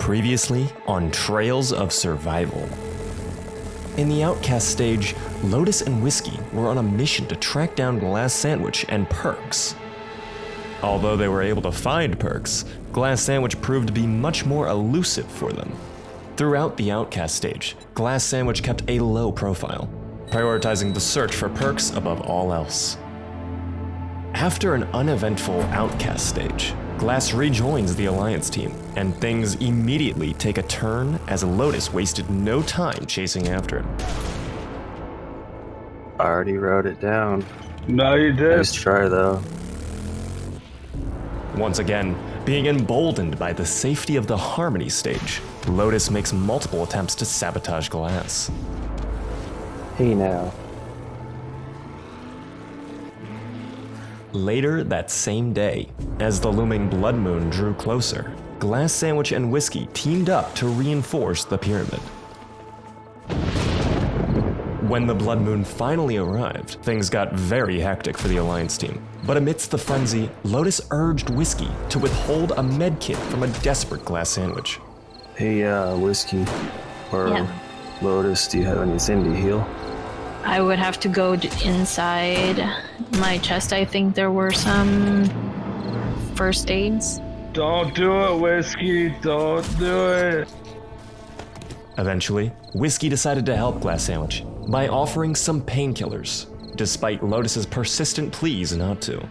Previously on Trails of Survival. In the Outcast stage, Lotus and Whiskey were on a mission to track down Glass Sandwich and Perks. Although they were able to find Perks, Glass Sandwich proved to be much more elusive for them. Throughout the Outcast stage, Glass Sandwich kept a low profile, prioritizing the search for Perks above all else. After an uneventful Outcast stage, Glass rejoins the Alliance team, and things immediately take a turn as Lotus wasted no time chasing after him. I already wrote it down. No, you did. Nice try, though. Once again, being emboldened by the safety of the Harmony stage, Lotus makes multiple attempts to sabotage Glass. Hey now. Later that same day, as the looming blood moon drew closer, Glass Sandwich and Whiskey teamed up to reinforce the pyramid. When the blood moon finally arrived, things got very hectic for the Alliance team. But amidst the frenzy, Lotus urged Whiskey to withhold a medkit from a desperate Glass Sandwich. Hey, Whiskey. Or Lotus, do you have anything to heal? I would have to go inside my chest. I think there were some first aids. Don't do it, Whiskey. Don't do it. Eventually, Whiskey decided to help Glass Sandwich by offering some painkillers, despite Lotus's persistent pleas not to.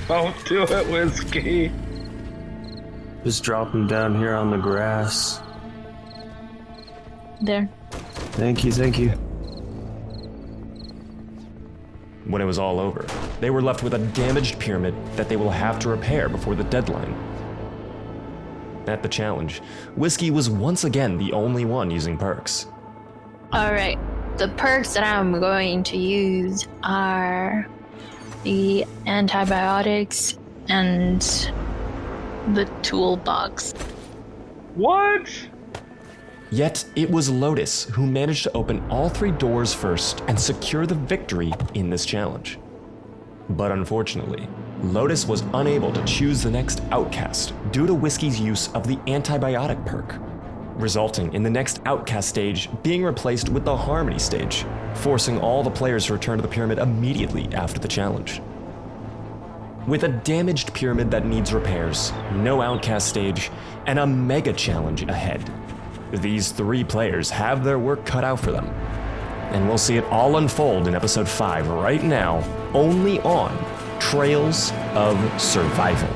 Don't do it, Whiskey. Just drop him down here on the grass. There. Thank you. When it was all over, they were left with a damaged pyramid that they will have to repair before the deadline. At the challenge, Whiskey was once again the only one using perks. Alright, the perks that I'm going to use are the antibiotics and the toolbox. What? Yet, it was Lotus who managed to open all three doors first and secure the victory in this challenge. But unfortunately, Lotus was unable to choose the next Outcast due to Whiskey's use of the antibiotic perk, resulting in the next Outcast stage being replaced with the Harmony stage, forcing all the players to return to the pyramid immediately after the challenge. With a damaged pyramid that needs repairs, no Outcast stage, and a mega challenge ahead, these three players have their work cut out for them. And we'll see it all unfold in episode 5 right now, only on Trails of Survival.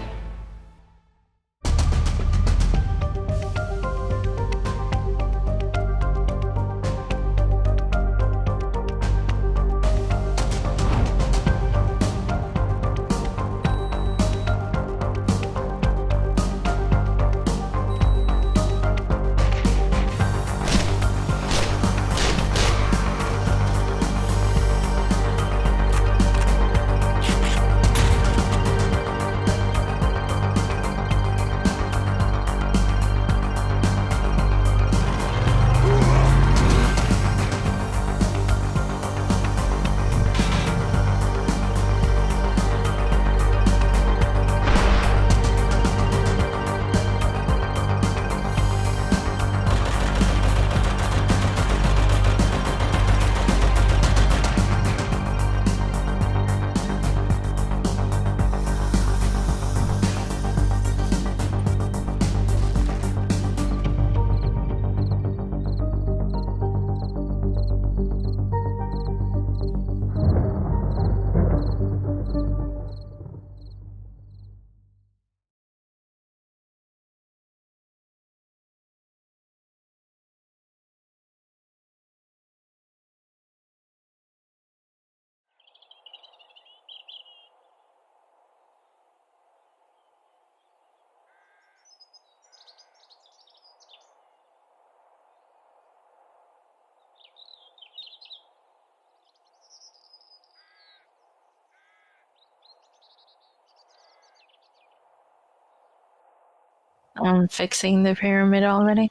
I'm fixing the pyramid already.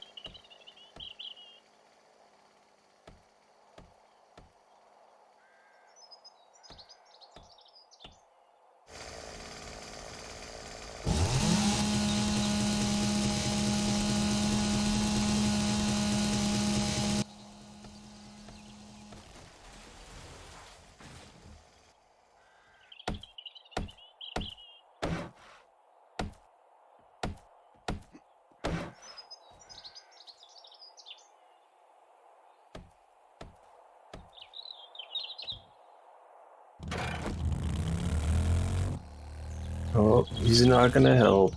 Oh, he's not gonna help.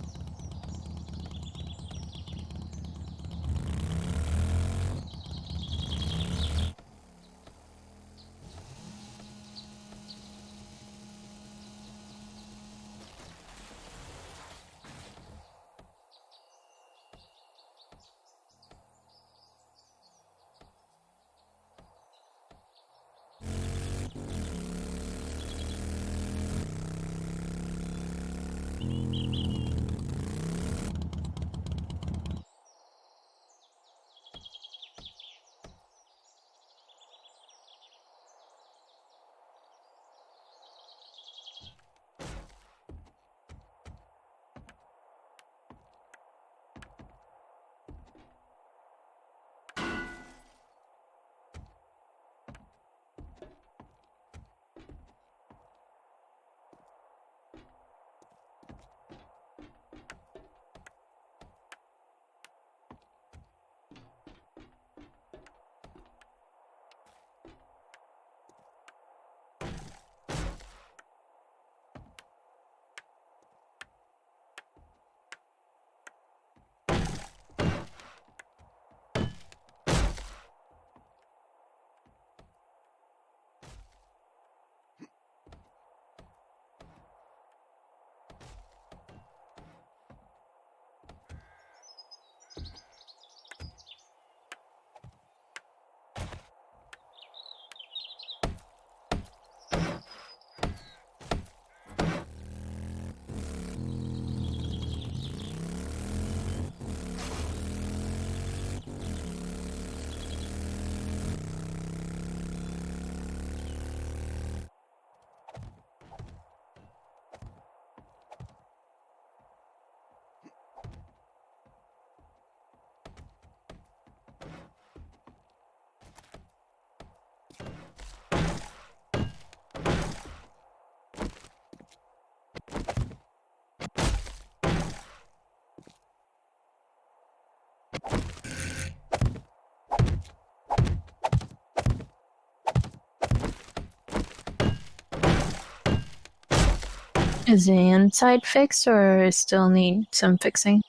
Is the inside fixed or still need some fixing?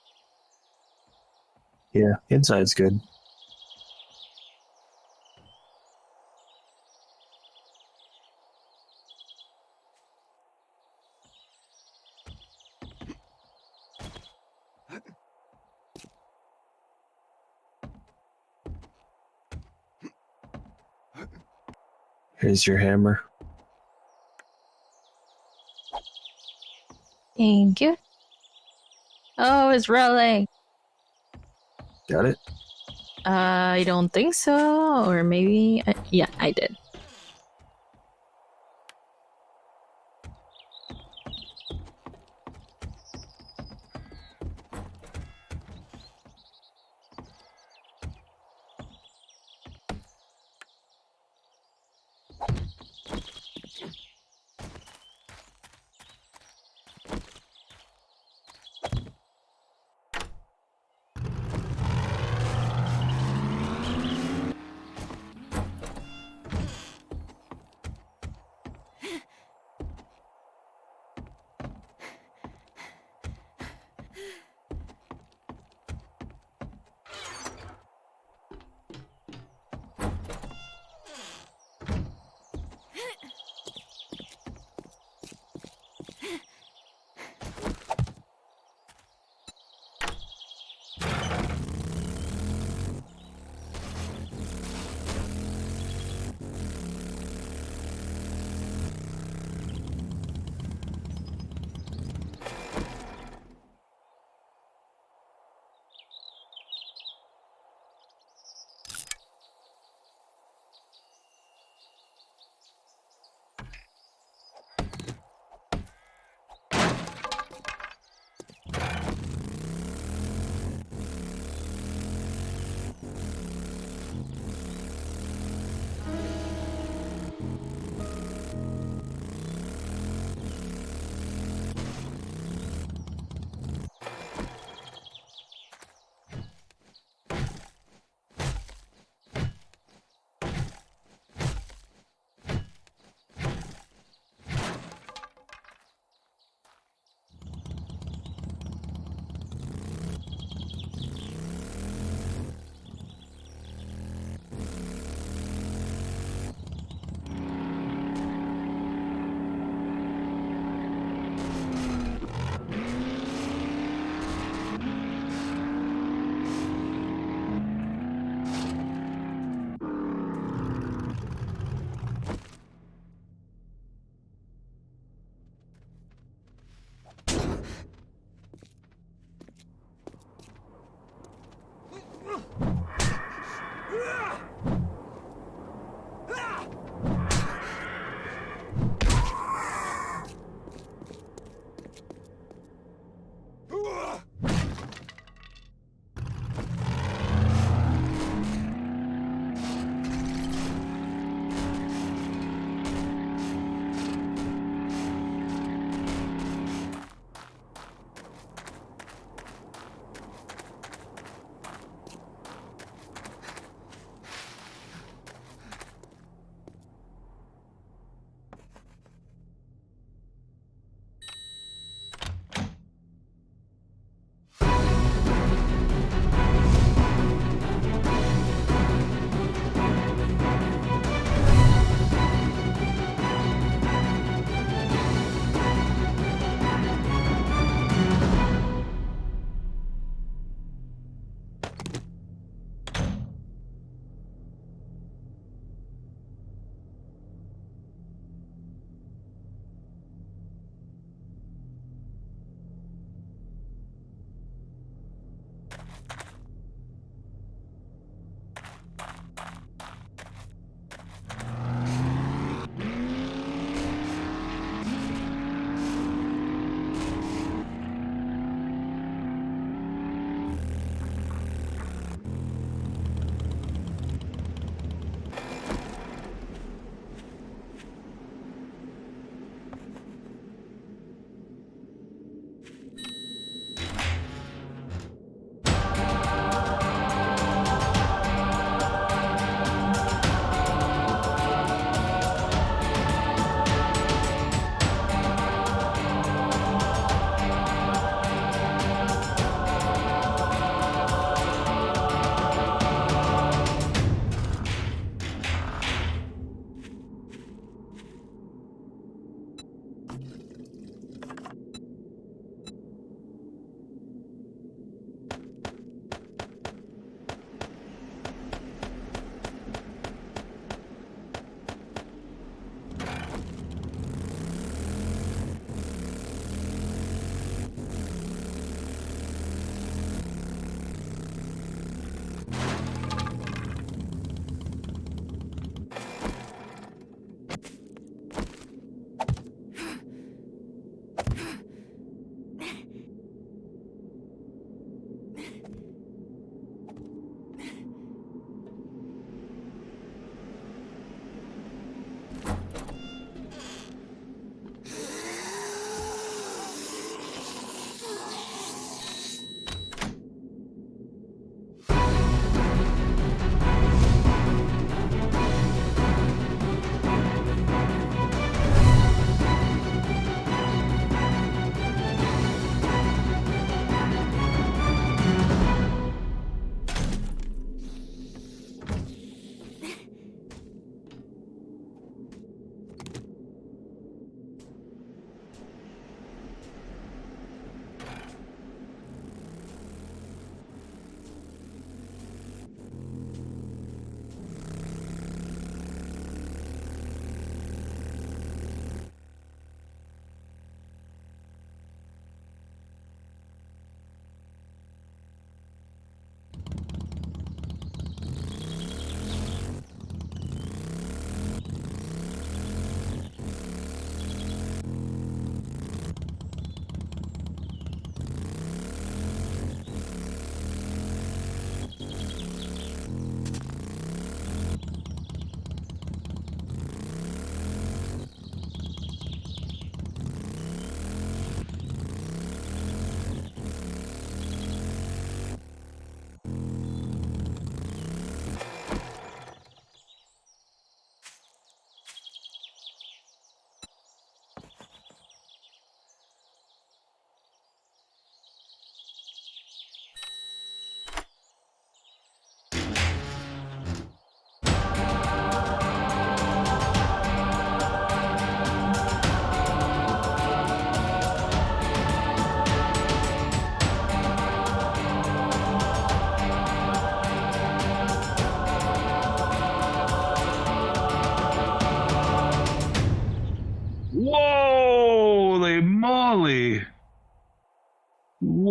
Yeah, inside's good. Here's your hammer. Thank you. Oh, it's rolling. Got it? I don't think so. Or maybe... yeah, I did.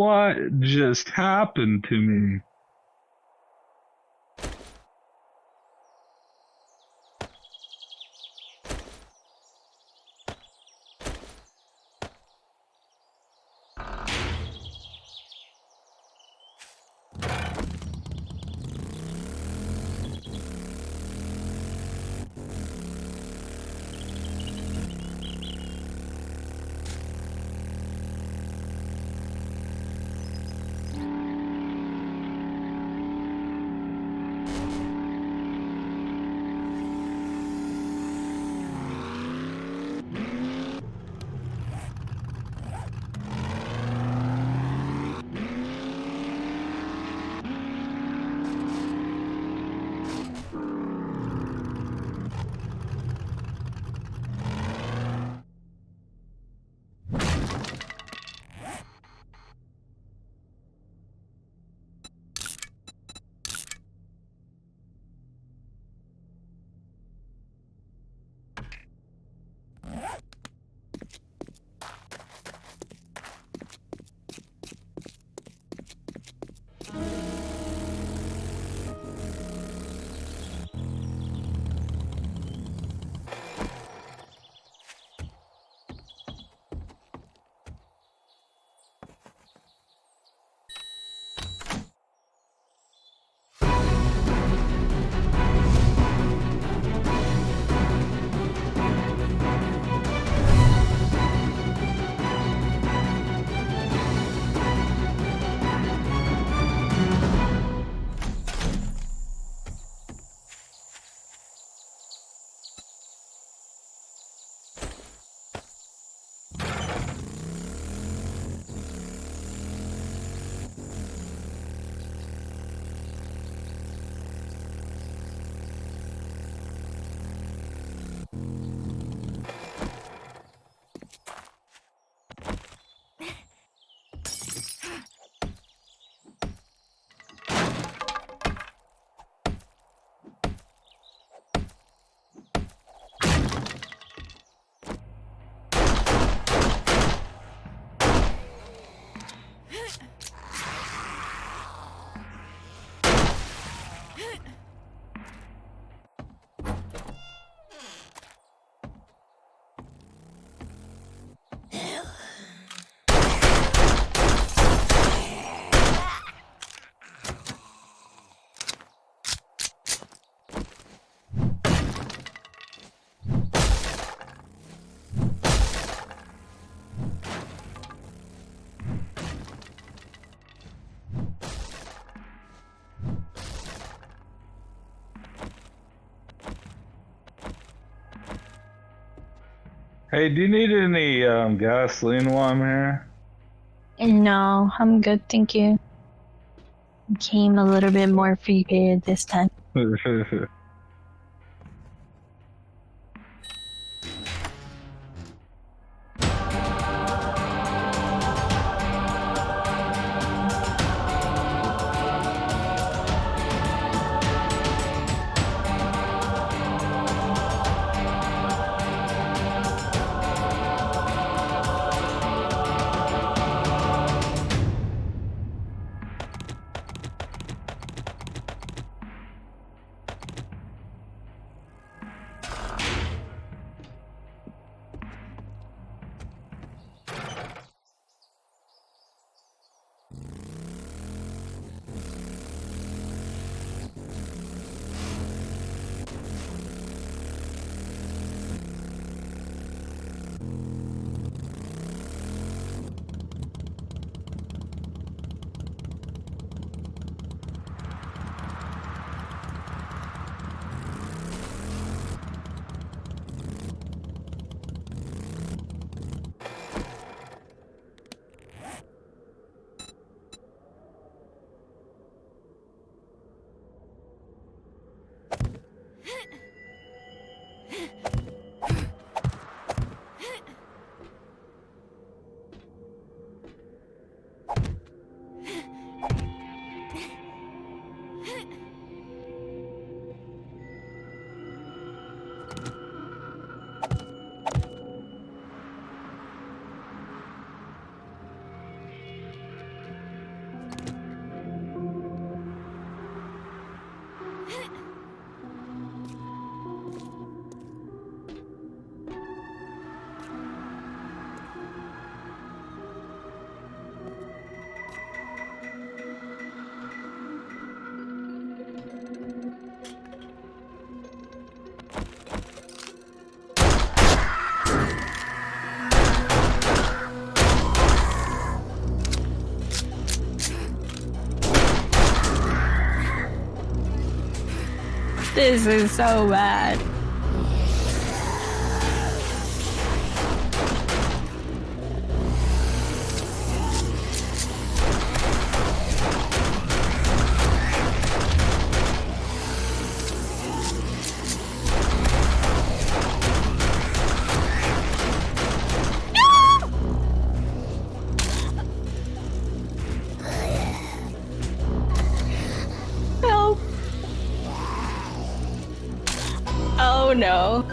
What just happened to me? Hey, do you need any gasoline while I'm here? No, I'm good, thank you. Came a little bit more prepared this time. This is so bad. Help. Oh no.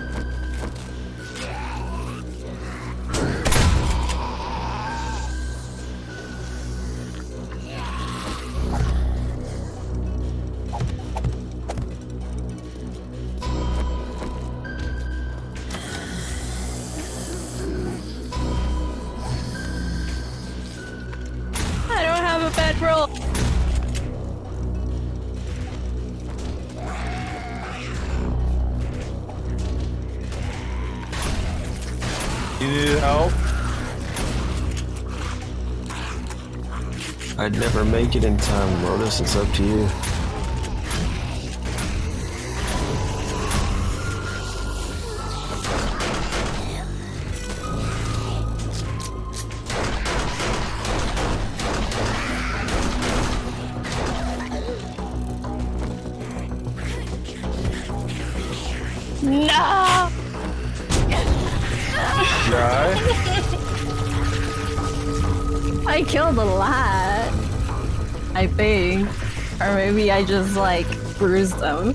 I don't have a bedroll. You need help? I'd never make it in time, Lotus. It's up to you. No. Guy? I killed a lot. I think. Or maybe I just like bruised them.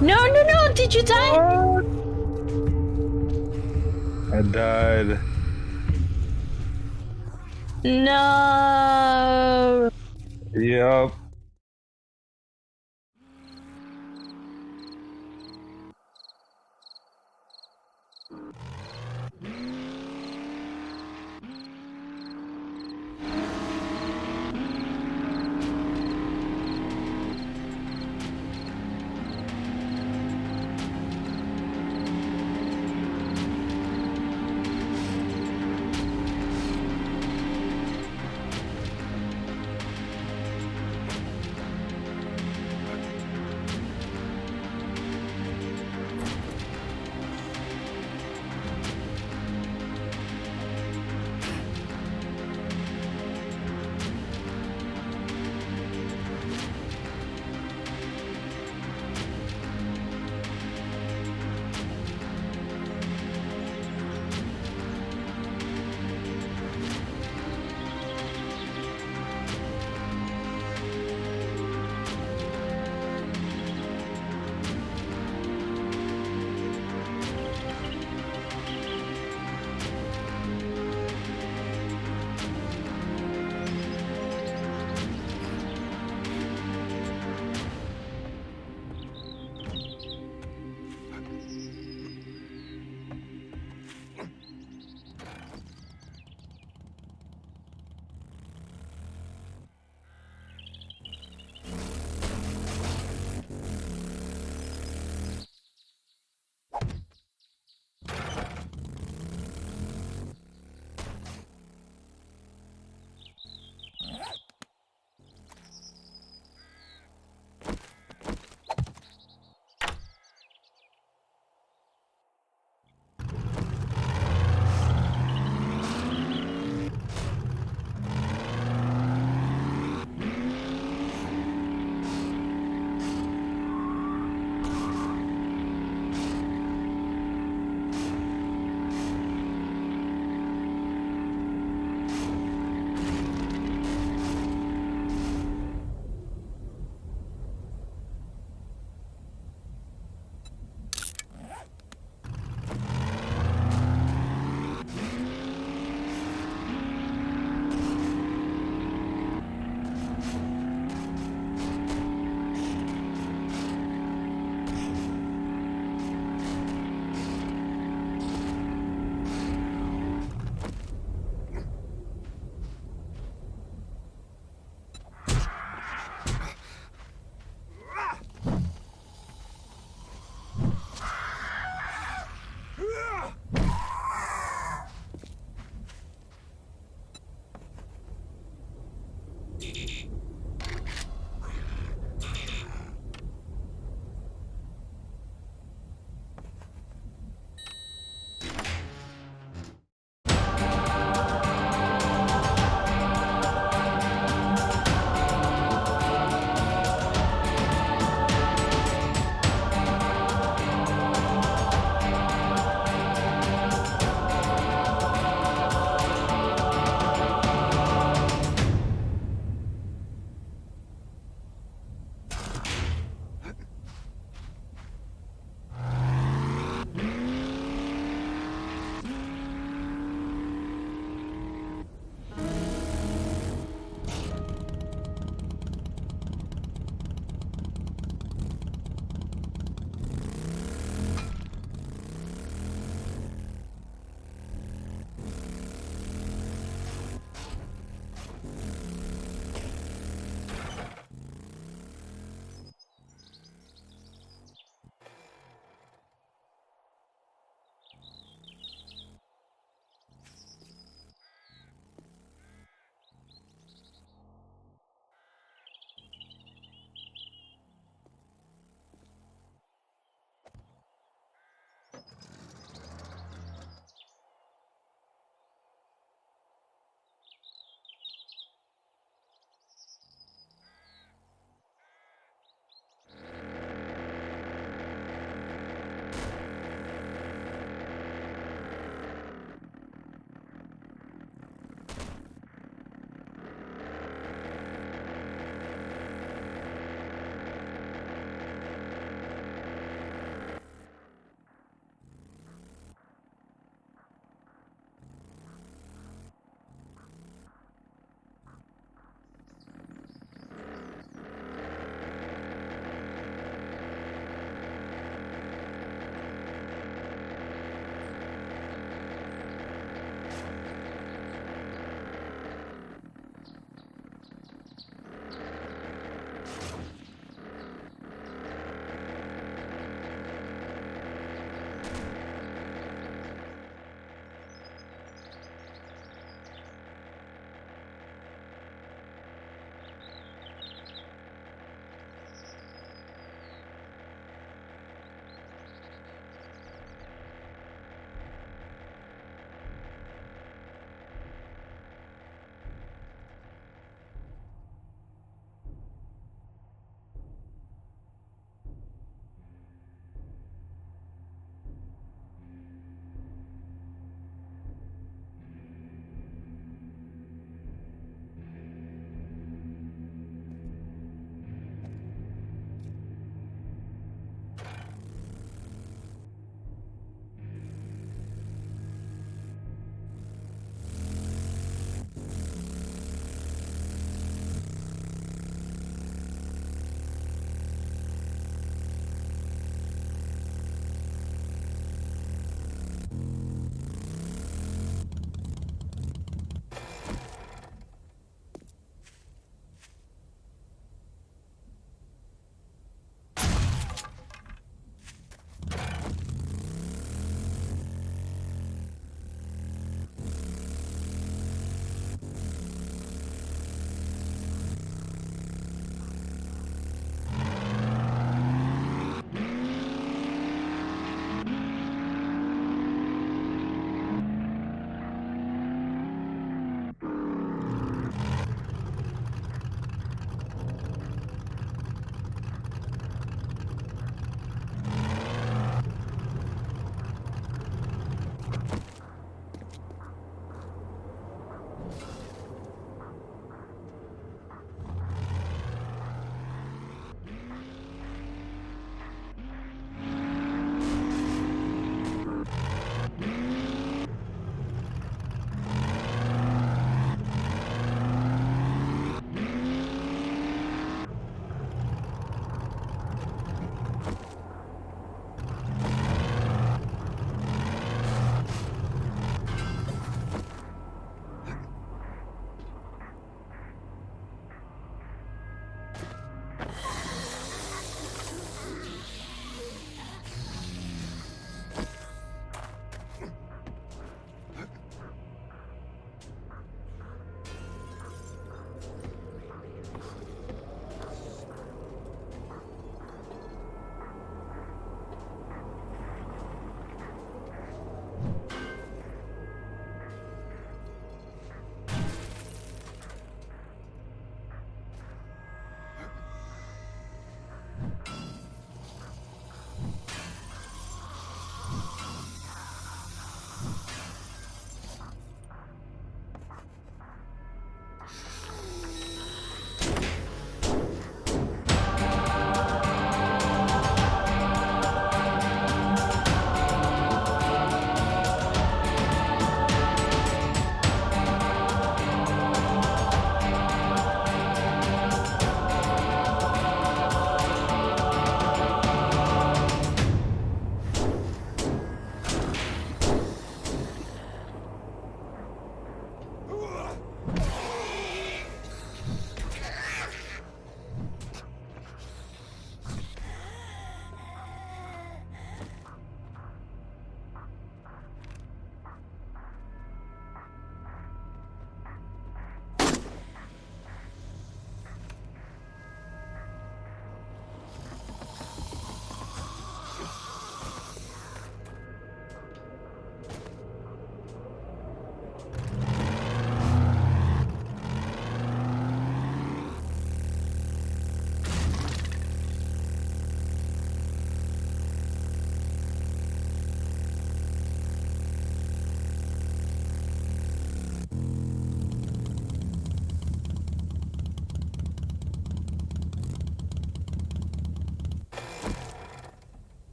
No, no, no! Did you die? I died. No. Yep.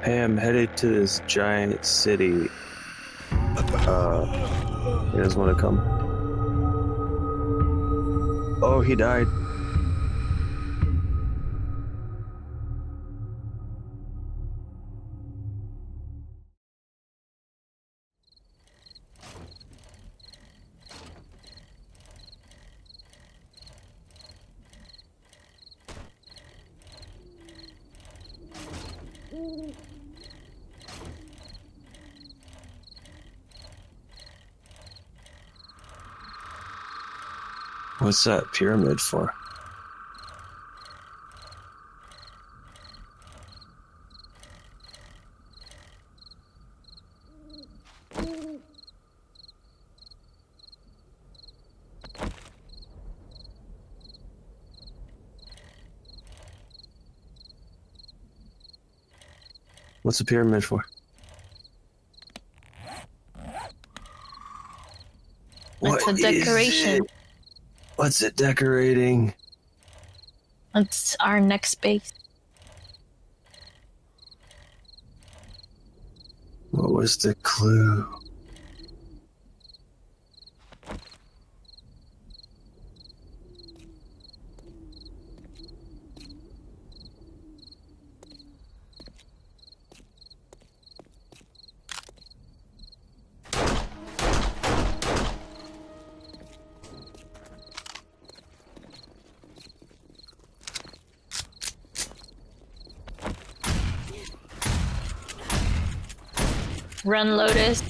Hey, I'm headed to this giant city. You guys want to come? Oh, he died. What's that pyramid for? What's the pyramid for? It's a What is decoration. it? What's it decorating? It's our next base. What was the clue? Run, Lotus.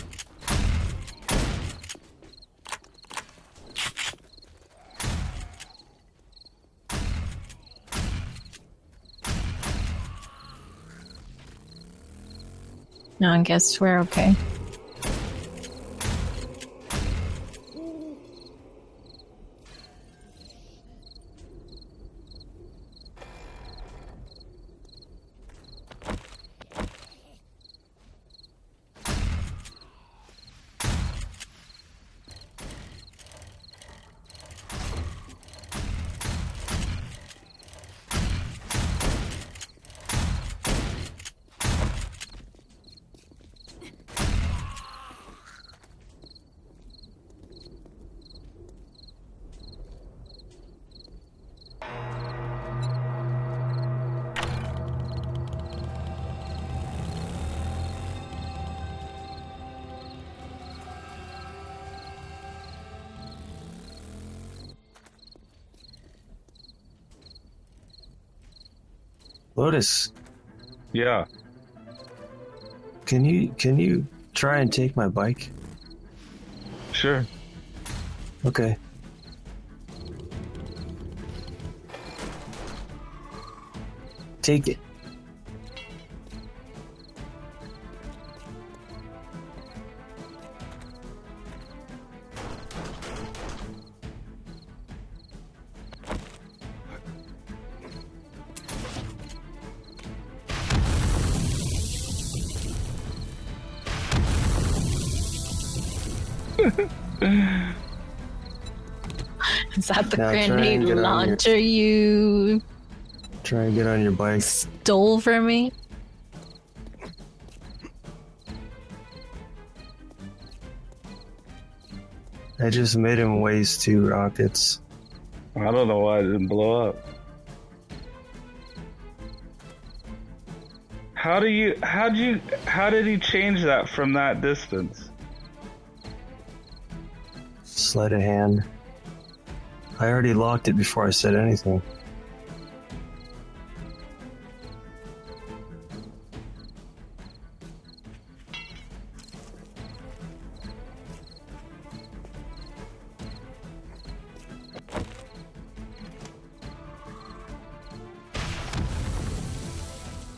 No, I guess we're okay. Lotus, Yeah. can you try and take my bike? Sure. Okay. Take it. Is that the Now try and grenade get on your- launcher you Try and get on your bike. stole from me? I just made him waste 2 rockets. I don't know why it didn't blow up. How did he change that from that distance? Sleight of hand. I already locked it before I said anything.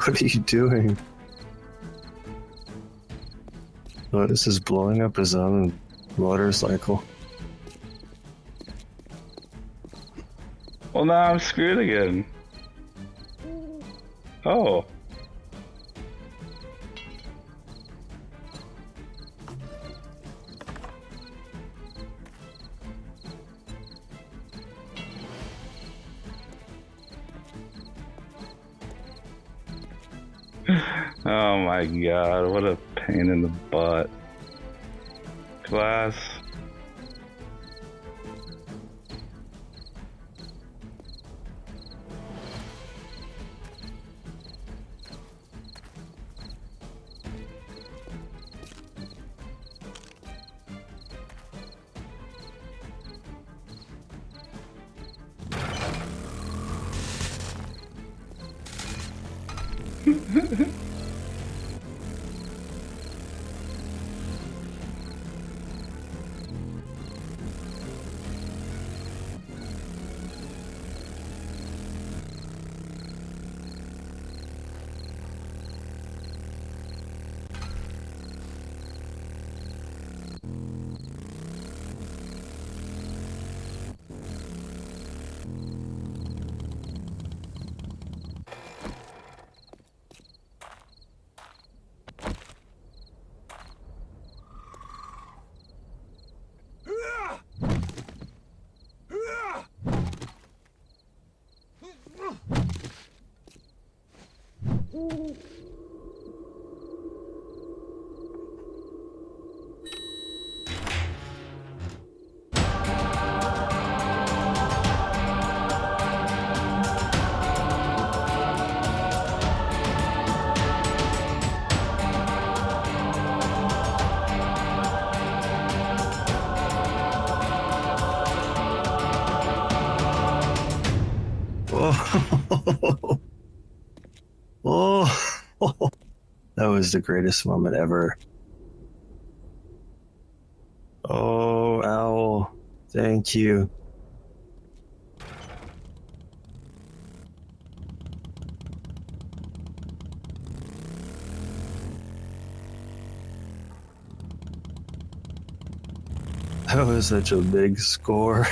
What are you doing? Lotus is blowing up his own motorcycle. Well, now I'm screwed again. Oh. Oh my god, what a pain in the butt. Glass. was the greatest moment ever. Oh, Owl. Thank you. That was such a big score.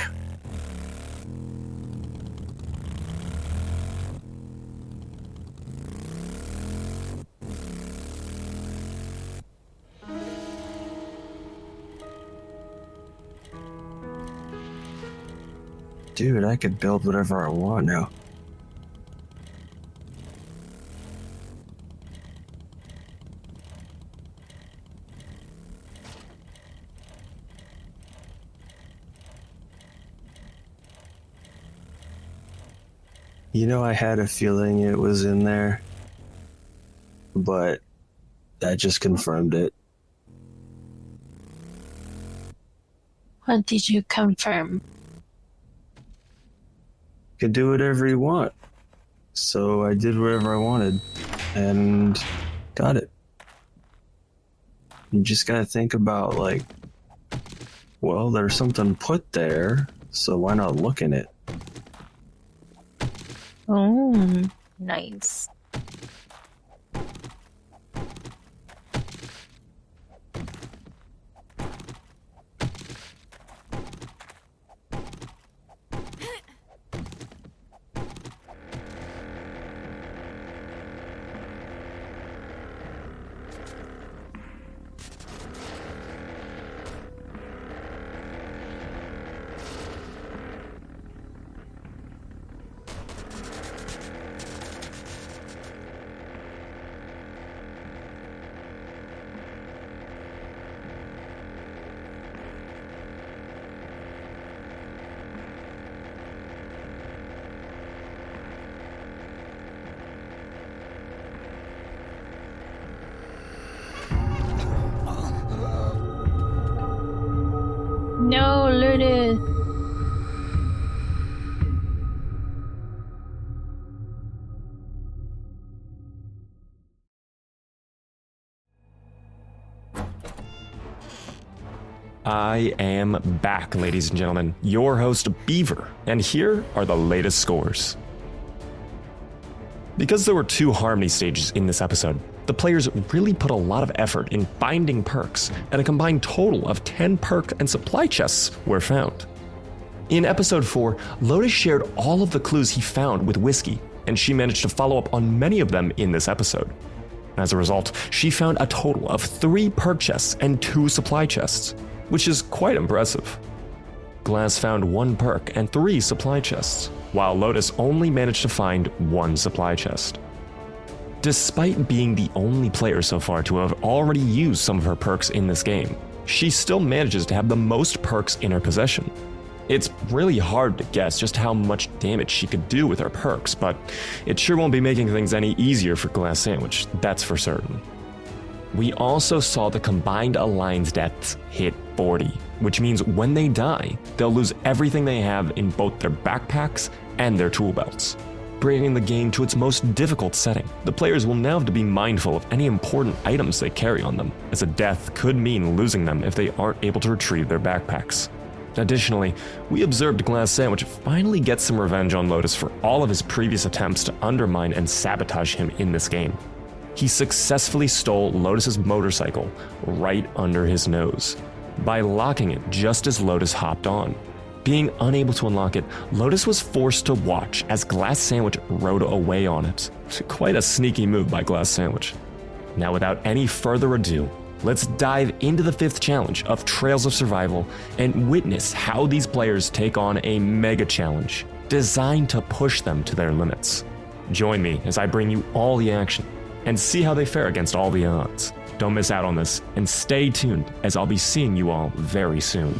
Dude, I could build whatever I want now. You know, I had a feeling it was in there, but that just confirmed it. What did you confirm? Could do whatever you want. So I did whatever I wanted and got it. You just gotta think about, like, well, there's something put there, so why not look in it? Oh, nice. No, Lourdes. I am back, ladies and gentlemen, your host Beaver, and here are the latest scores. Because there were 2 harmony stages in this episode, the players really put a lot of effort in finding perks, and a combined total of 10 perk and supply chests were found. In episode 4, Lotus shared all of the clues he found with Whiskey, and she managed to follow up on many of them in this episode. As a result, she found a total of 3 perk chests and 2 supply chests, which is quite impressive. Glass found 1 perk and 3 supply chests, while Lotus only managed to find 1 supply chest. Despite being the only player so far to have already used some of her perks in this game, she still manages to have the most perks in her possession. It's really hard to guess just how much damage she could do with her perks, but it sure won't be making things any easier for Glass Sandwich, that's for certain. We also saw the combined Alliance deaths hit 40, which means when they die, they'll lose everything they have in both their backpacks and their tool belts, bringing the game to its most difficult setting. The players will now have to be mindful of any important items they carry on them, as a death could mean losing them if they aren't able to retrieve their backpacks. Additionally, we observed Glass Sandwich finally get some revenge on Lotus for all of his previous attempts to undermine and sabotage him in this game. He successfully stole Lotus's motorcycle right under his nose by locking it just as Lotus hopped on. Being unable to unlock it, Lotus was forced to watch as Glass Sandwich rode away on it. Quite a sneaky move by Glass Sandwich. Now, without any further ado, let's dive into the 5th challenge of Trails of Survival and witness how these players take on a mega challenge designed to push them to their limits. Join me as I bring you all the action and see how they fare against all the odds. Don't miss out on this, and stay tuned as I'll be seeing you all very soon.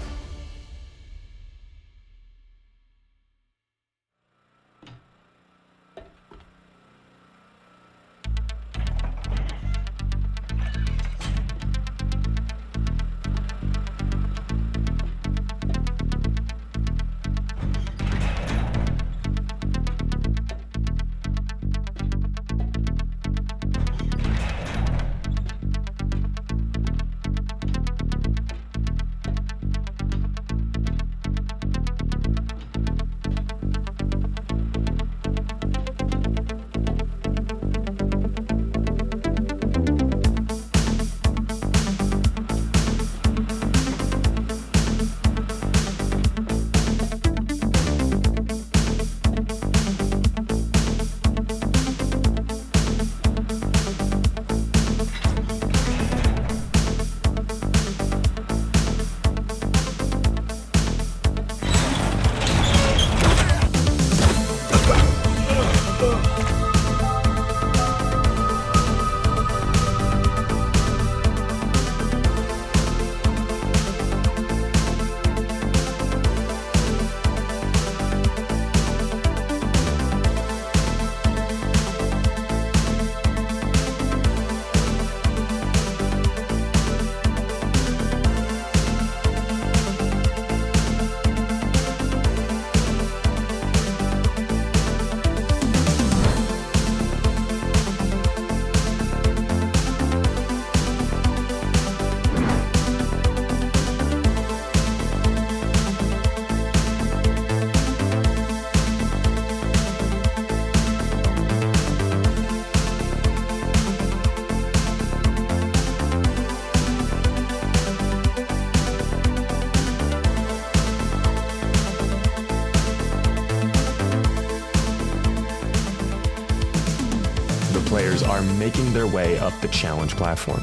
making their way up the challenge platform.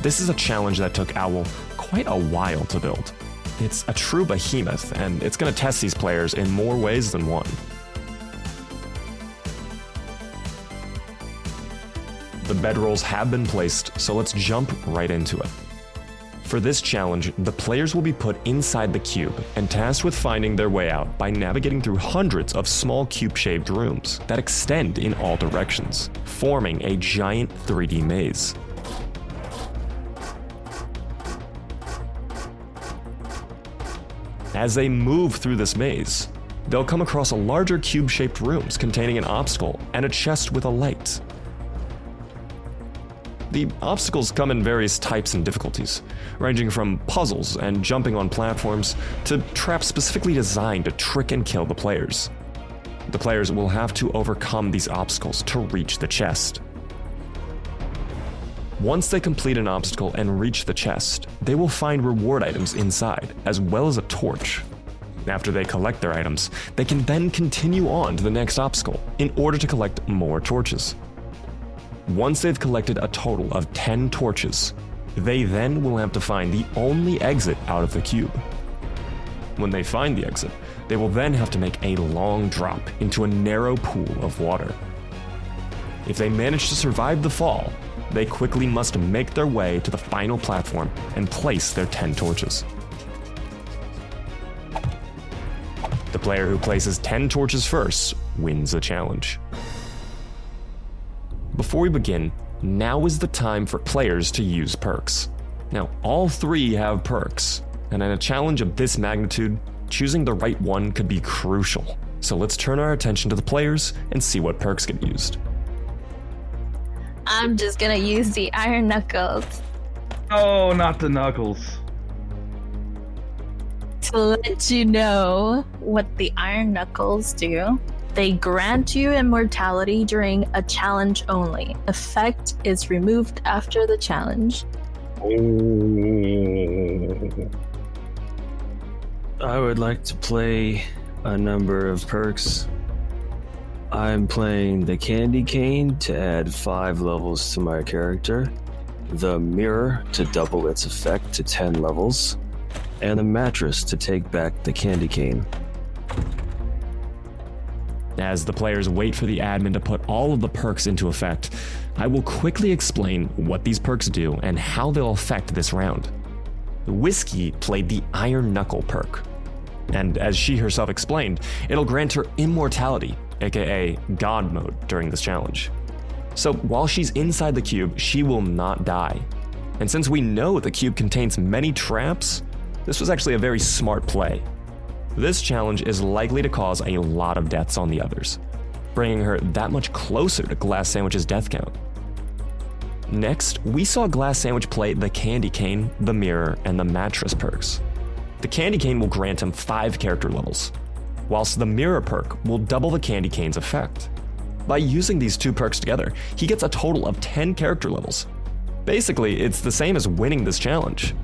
This is a challenge that took Owl quite a while to build. It's a true behemoth, and it's going to test these players in more ways than one. The bedrolls have been placed, so let's jump right into it. For this challenge, the players will be put inside the cube and tasked with finding their way out by navigating through hundreds of small cube-shaped rooms that extend in all directions, forming a giant 3D maze. As they move through this maze, they'll come across a larger cube-shaped rooms containing an obstacle and a chest with a light. The obstacles come in various types and difficulties, ranging from puzzles and jumping on platforms to traps specifically designed to trick and kill the players. The players will have to overcome these obstacles to reach the chest. Once they complete an obstacle and reach the chest, they will find reward items inside, as well as a torch. After they collect their items, they can then continue on to the next obstacle in order to collect more torches. Once they've collected a total of 10 torches, they then will have to find the only exit out of the cube. When they find the exit, they will then have to make a long drop into a narrow pool of water. If they manage to survive the fall, they quickly must make their way to the final platform and place their 10 torches. The player who places 10 torches first wins the challenge. Before we begin, now is the time for players to use perks. Now, all 3 have perks, and in a challenge of this magnitude, choosing the right one could be crucial. So let's turn our attention to the players and see what perks get used. I'm just gonna use the Iron Knuckles Oh, not the knuckles. to let you know what the Iron Knuckles do. They grant you immortality during a challenge only. Effect is removed after the challenge. I would like to play a number of perks. I'm playing the Candy Cane to add 5 levels to my character, the Mirror to double its effect to 10 levels, and the Mattress to take back the Candy Cane. As the players wait for the admin to put all of the perks into effect, I will quickly explain what these perks do and how they'll affect this round. Whiskey played the Iron Knuckle perk, and as she herself explained, it'll grant her immortality, aka God mode, during this challenge. So while she's inside the cube, she will not die. And since we know the cube contains many traps, this was actually a very smart play. This challenge is likely to cause a lot of deaths on the others, bringing her that much closer to Glass Sandwich's death count. Next, we saw Glass Sandwich play the Candy Cane, the Mirror, and the Mattress perks. The Candy Cane will grant him 5 character levels, whilst the Mirror perk will double the Candy Cane's effect. By using these 2 perks together, he gets a total of 10 character levels. Basically, it's the same as winning this challenge.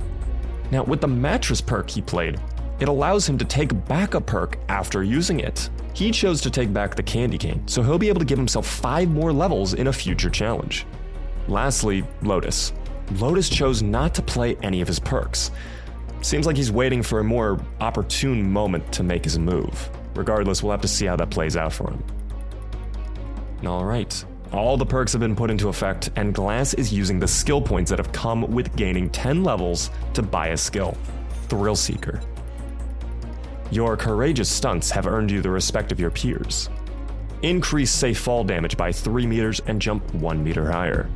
Now, with the Mattress perk he played, it allows him to take back a perk after using it. He chose to take back the Candy Cane, so he'll be able to give himself 5 more levels in a future challenge. Lastly, Lotus. Lotus chose not to play any of his perks. Seems like he's waiting for a more opportune moment to make his move. Regardless, we'll have to see how that plays out for him. Alright, all the perks have been put into effect, and Glass is using the skill points that have come with gaining 10 levels to buy a skill, Thrill Seeker. Your courageous stunts have earned you the respect of your peers. Increase safe fall damage by 3 meters and jump 1 meter higher.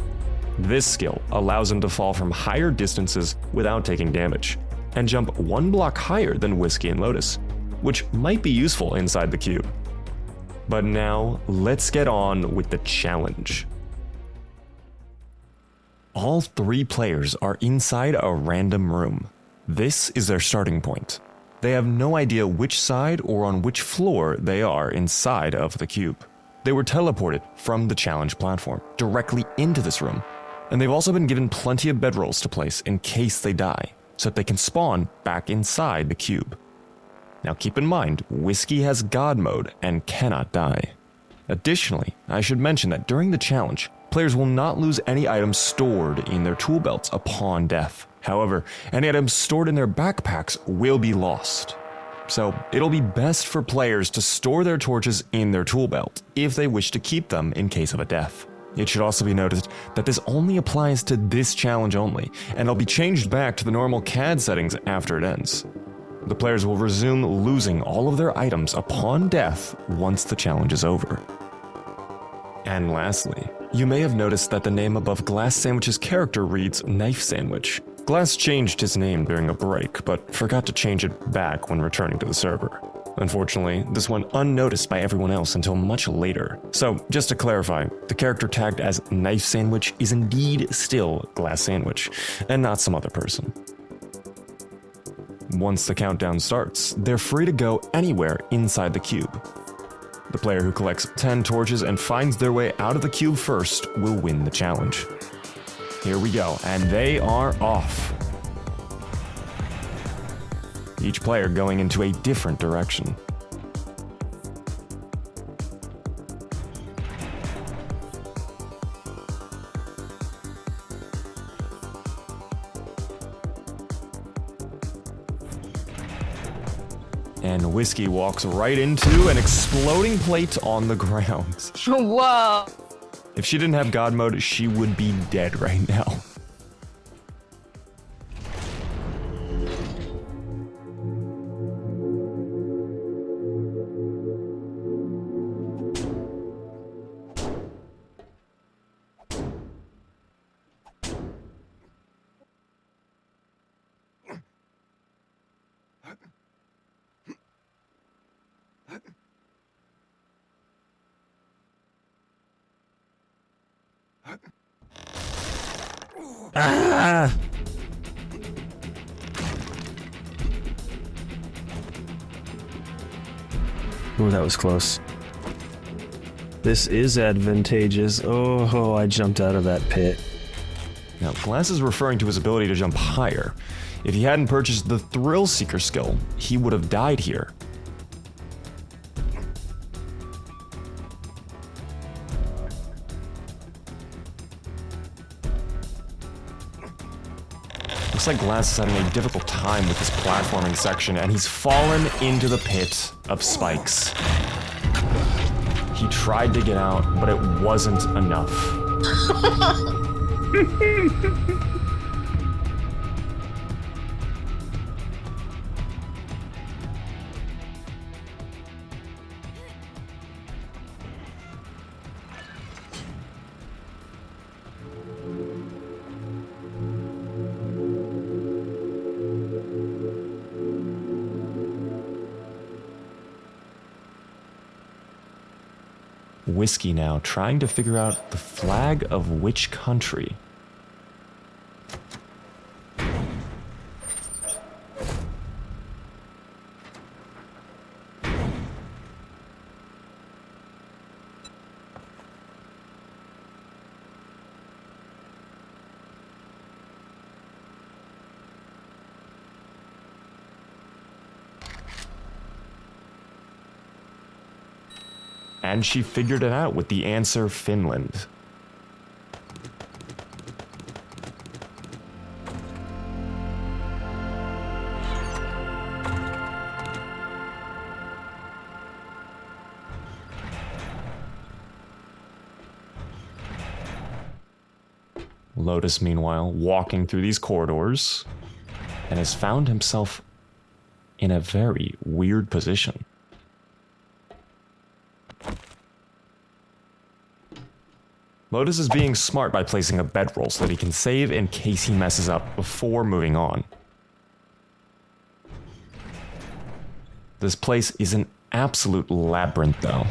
This skill allows him to fall from higher distances without taking damage, and jump 1 block higher than Whiskey and Lotus, which might be useful inside the cube. But now, let's get on with the challenge. All 3 players are inside a random room. This is their starting point. They have no idea which side or on which floor they are inside of the cube. They were teleported from the challenge platform directly into this room, and they've also been given plenty of bedrolls to place in case they die, so that they can spawn back inside the cube. Now keep in mind, Whiskey has God mode and cannot die. Additionally, I should mention that during the challenge, players will not lose any items stored in their tool belts upon death. However, any items stored in their backpacks will be lost. So it'll be best for players to store their torches in their tool belt if they wish to keep them in case of a death. It should also be noted that this only applies to this challenge only, and it'll be changed back to the normal CAD settings after it ends. The players will resume losing all of their items upon death once the challenge is over. And lastly, you may have noticed that the name above Glass Sandwich's character reads Knife Sandwich. Glass changed his name during a break, but forgot to change it back when returning to the server. Unfortunately, this went unnoticed by everyone else until much later. So, just to clarify, the character tagged as Knife Sandwich is indeed still Glass Sandwich, and not some other person. Once the countdown starts, they're free to go anywhere inside the cube. The player who collects 10 torches and finds their way out of the cube first will win the challenge. Here we go, and they are off. Each player going into a different direction. And Whiskey walks right into an exploding plate on the ground. Whoa. If she didn't have God mode, she would be dead right now. Ah! Ooh, that was close. This is advantageous. Oh, I jumped out of that pit. Now, Glass is referring to his ability to jump higher. If he hadn't purchased the Thrill Seeker skill, he would have died here. Looks like Glass is having a difficult time with this platforming section, and he's fallen into the pit of spikes. He tried to get out, but it wasn't enough. Whiskey now, trying to figure out the flag of which country. And she figured it out with the answer Finland. Lotus, meanwhile, walking through these corridors, and has found himself in a very weird position. Lotus is being smart by placing a bedroll so that he can save in case he messes up before moving on. This place is an absolute labyrinth, though,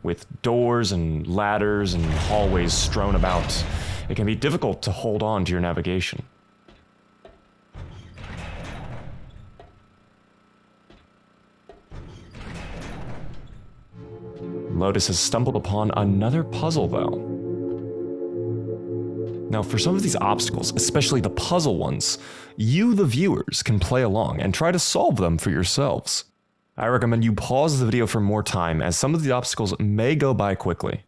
with doors and ladders and hallways strewn about. It can be difficult to hold on to your navigation. Lotus has stumbled upon another puzzle, though. Now, for some of these obstacles, especially the puzzle ones, you, the viewers, can play along and try to solve them for yourselves. I recommend you pause the video for more time, as some of the obstacles may go by quickly.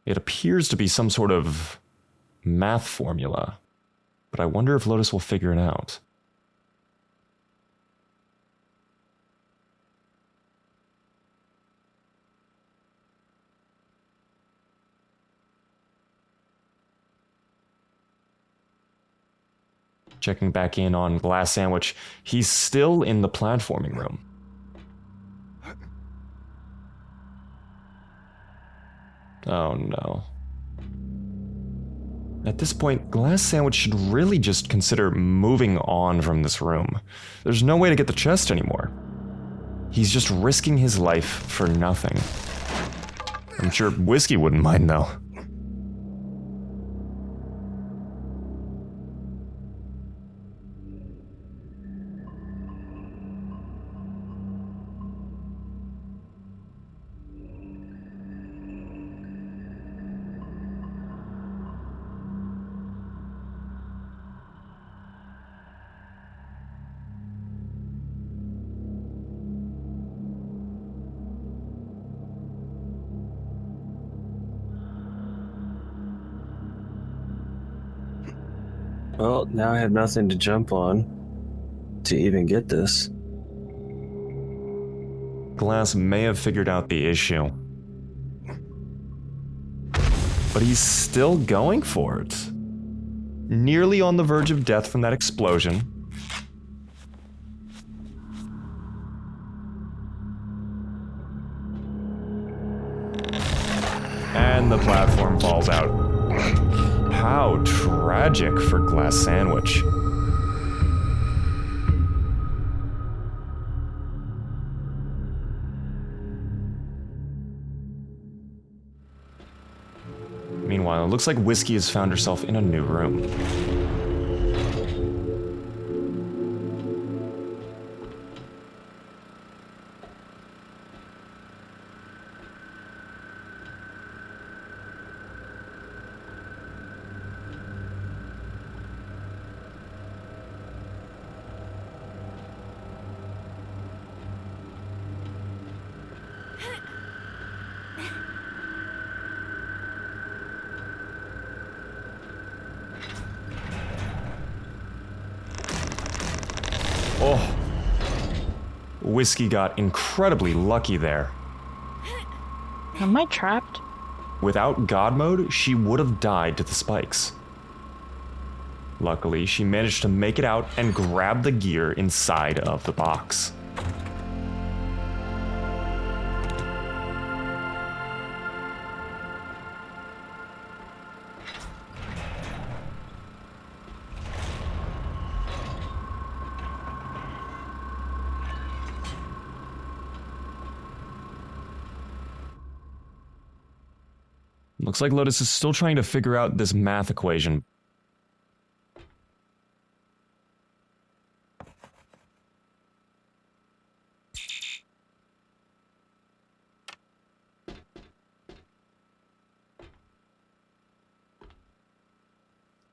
It appears to be some sort of math formula, but I wonder if Lotus will figure it out. Checking back in on Glass Sandwich, he's still in the platforming room. Oh no. At this point, Glass Sandwich should really just consider moving on from this room. There's no way to get the chest anymore. He's just risking his life for nothing. I'm sure Whiskey wouldn't mind though. Well, now I have nothing to jump on to even get this. Glass may have figured out the issue, but he's still going for it. Nearly on the verge of death from that explosion. And the platform falls out. How tragic for Glass Sandwich. Meanwhile, it looks like Whiskey has found herself in a new room. Oh, Whiskey got incredibly lucky there. Am I trapped? Without God mode, she would have died to the spikes. Luckily, she managed to make it out and grab the gear inside of the box. Looks like Lotus is still trying to figure out this math equation.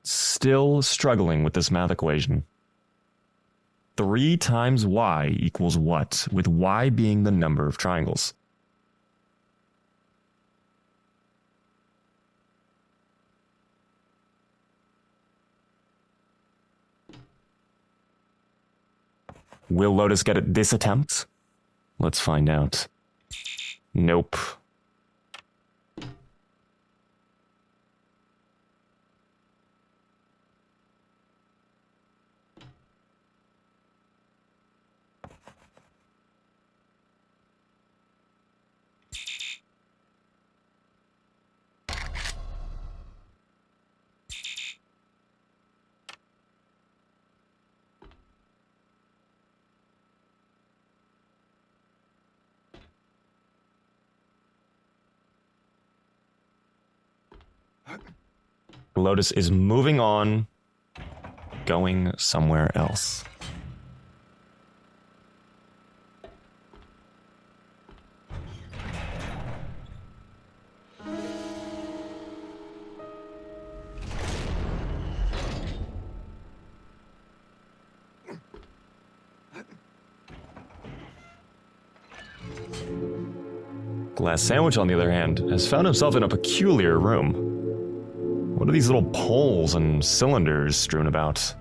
Still struggling with this math equation. 3 times y equals what, with y being the number of triangles? Will Lotus get it this attempt? Let's find out. Nope. Lotus is moving on, going somewhere else. Glass Sandwich, on the other hand, has found himself in a peculiar room. What are these little poles and cylinders strewn about?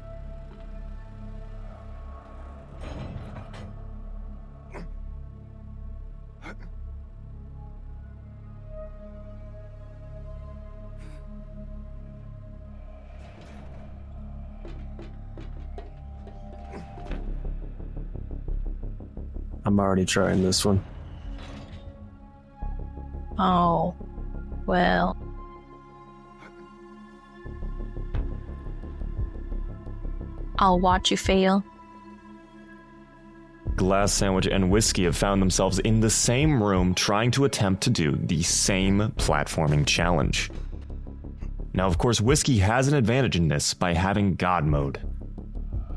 I'm already trying this one. Oh, well. I'll watch you fail. Glass Sandwich and Whiskey have found themselves in the same room trying to attempt to do the same platforming challenge. Now, of course, Whiskey has an advantage in this by having God mode.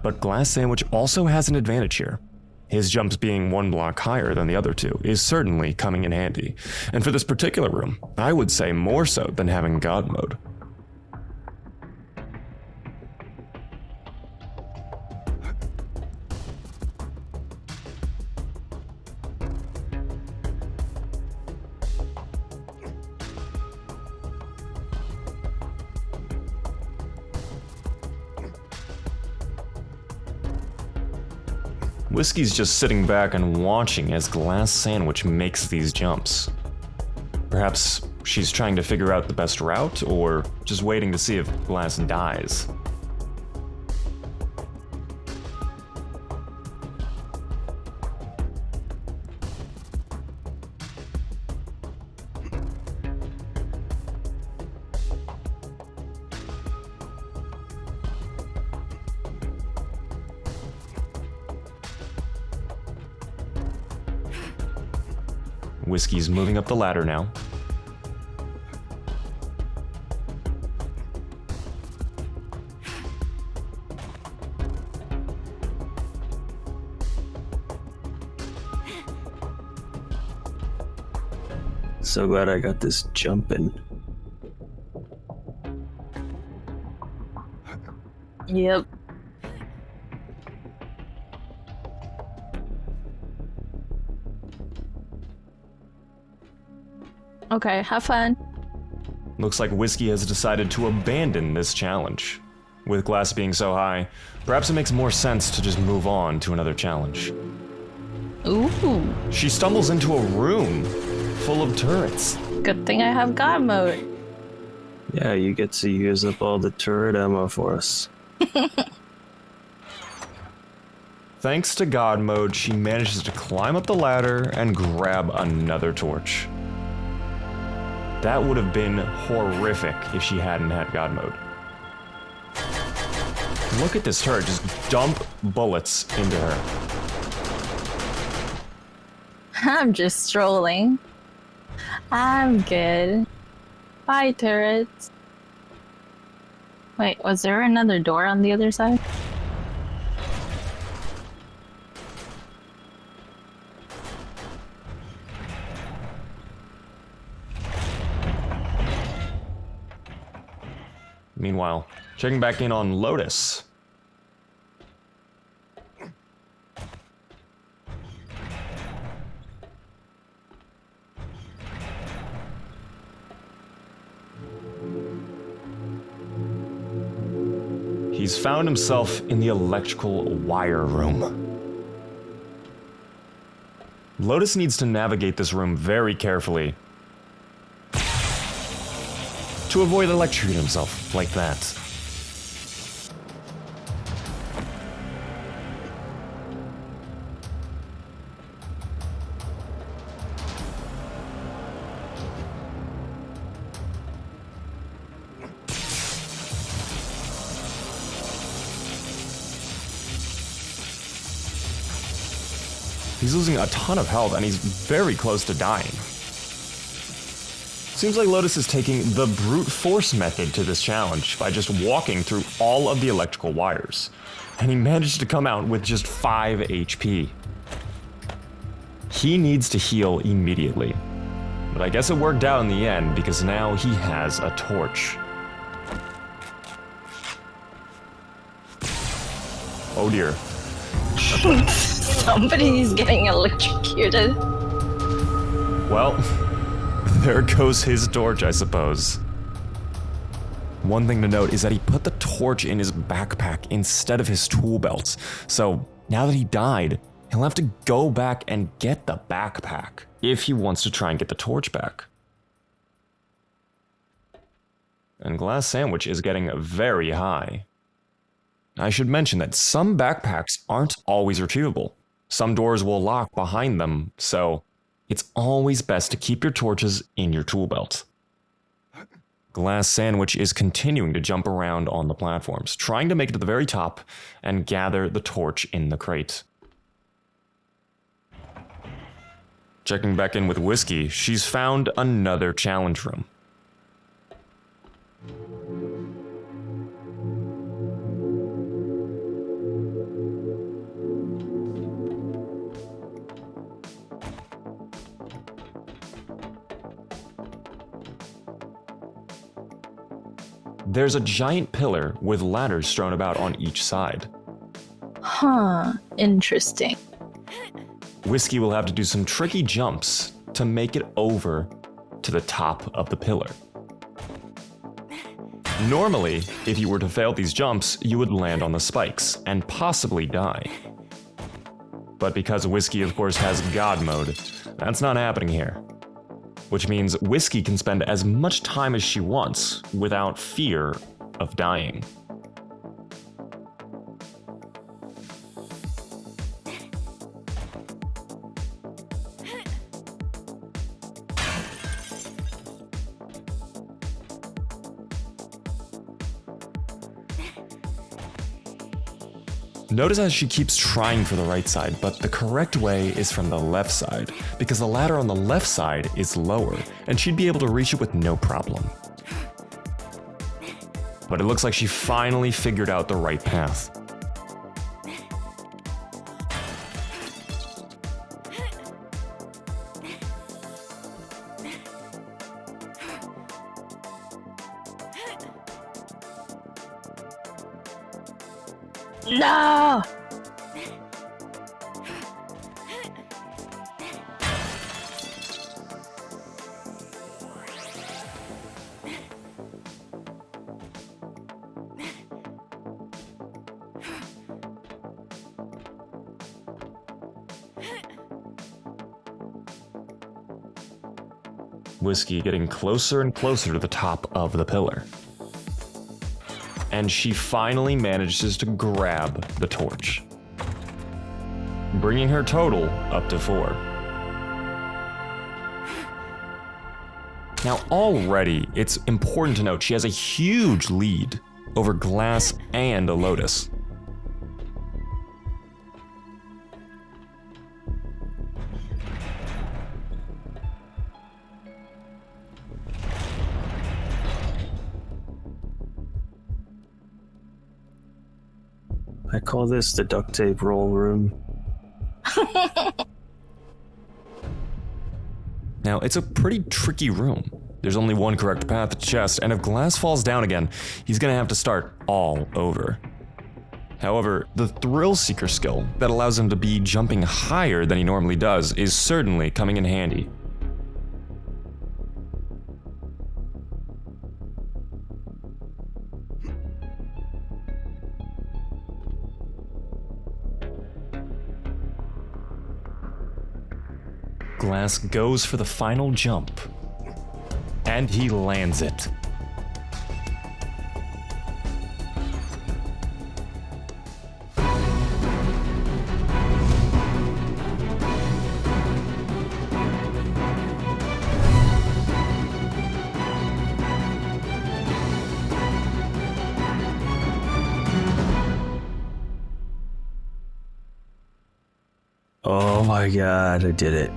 But Glass Sandwich also has an advantage here. His jumps being one block higher than the other two is certainly coming in handy. And for this particular room, I would say more so than having God mode. Whiskey's just sitting back and watching as Glass Sandwich makes these jumps. Perhaps she's trying to figure out the best route, or just waiting to see if Glass dies. Whiskey's moving up the ladder now. So glad I got this jumping. Yep. Okay, have fun. Looks like Whiskey has decided to abandon this challenge. With Glass being so high, perhaps it makes more sense to just move on to another challenge. Ooh, She stumbles into a room full of turrets. good thing I have God mode. Yeah, you get to use up all the turret ammo for us. Thanks to God mode, she manages to climb up the ladder and grab another torch. That would have been horrific if she hadn't had God mode. Look at this turret, just dump bullets into her. I'm just strolling. I'm good. Bye, turrets. Wait, was there another door on the other side? Meanwhile, checking back in on Lotus. He's found himself in the electrical wire room. Lotus needs to navigate this room very carefully to avoid electrocuting himself like that. He's losing a ton of health and he's very close to dying. Seems like Lotus is taking the brute force method to this challenge by just walking through all of the electrical wires. And he managed to come out with just 5 HP. He needs to heal immediately. But I guess it worked out in the end because now he has a torch. Oh dear. Somebody's getting electrocuted. Well, there goes his torch, I suppose. One thing to note is that he put the torch in his backpack instead of his tool belt. So now that he died, he'll have to go back and get the backpack if he wants to try and get the torch back. And Glass Sandwich is getting very high. I should mention that some backpacks aren't always retrievable. Some doors will lock behind them, so it's always best to keep your torches in your tool belt. Glass Sandwich is continuing to jump around on the platforms, trying to make it to the very top and gather the torch in the crate. Checking back in with Whiskey, she's found another challenge room. There's a giant pillar with ladders strewn about on each side. Huh, interesting. Whiskey will have to do some tricky jumps to make it over to the top of the pillar. Normally, if you were to fail these jumps, you would land on the spikes and possibly die. But because Whiskey, of course, has God mode, that's not happening here. Which means Whiskey can spend as much time as she wants without fear of dying. Notice how she keeps trying for the right side, but the correct way is from the left side, because the ladder on the left side is lower, and she'd be able to reach it with no problem. But it looks like she finally figured out the right path. No! Whiskey getting closer and closer to the top of the pillar. And she finally manages to grab the torch, bringing her total up to 4. Now already, it's important to note she has a huge lead over Glass and Lotus. I call this the duct tape roll room. Now, it's a pretty tricky room. There's only one correct path to chest, and if Glass falls down again, he's gonna have to start all over. However, the Thrill Seeker skill that allows him to be jumping higher than he normally does is certainly coming in handy. Glass goes for the final jump, and he lands it. Oh my god, I did it.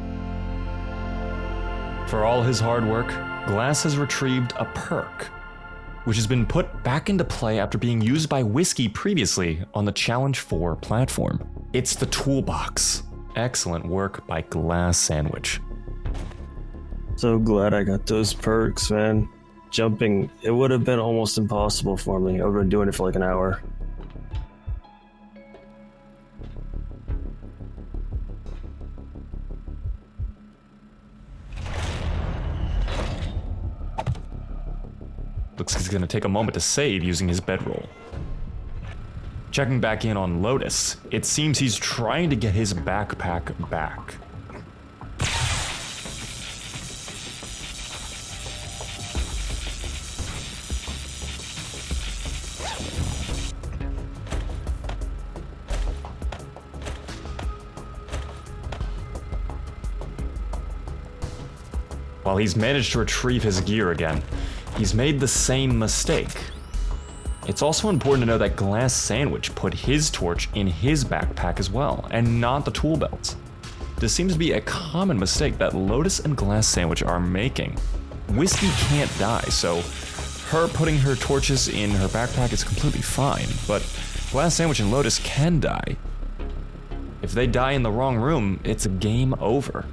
For all his hard work, Glass has retrieved a perk, which has been put back into play after being used by Whiskey previously on the Challenge 4 platform. It's the toolbox. Excellent work by Glass Sandwich. So glad I got those perks, man. Jumping, it would have been almost impossible for me. I would have been doing it for like an hour. Looks like he's gonna take a moment to save using his bedroll. Checking back in on Lotus, it seems he's trying to get his backpack back. While he's managed to retrieve his gear again, he's made the same mistake. It's also important to know that Glass Sandwich put his torch in his backpack as well, and not the tool belt. This seems to be a common mistake that Lotus and Glass Sandwich are making. Whiskey can't die, so her putting her torches in her backpack is completely fine, but Glass Sandwich and Lotus can die. If they die in the wrong room, it's a game over.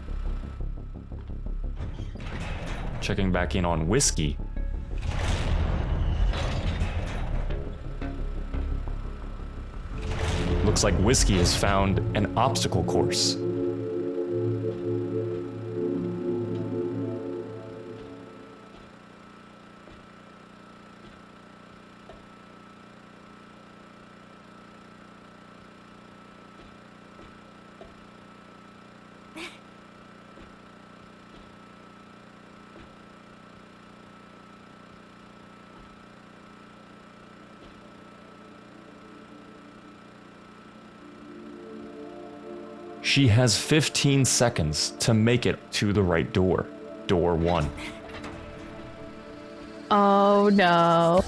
Checking back in on Whiskey. Looks like Whiskey has found an obstacle course. She has 15 seconds to make it to the right door. Door 1. Oh no.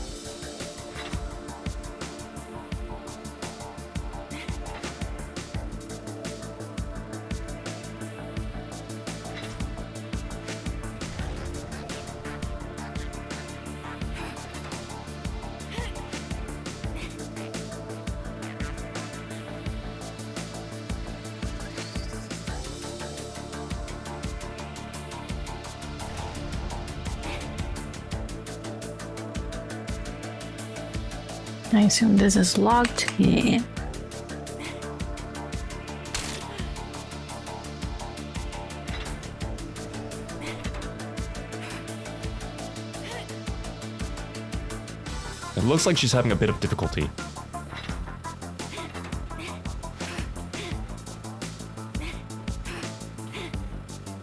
I assume this is locked. Yeah. It looks like she's having a bit of difficulty.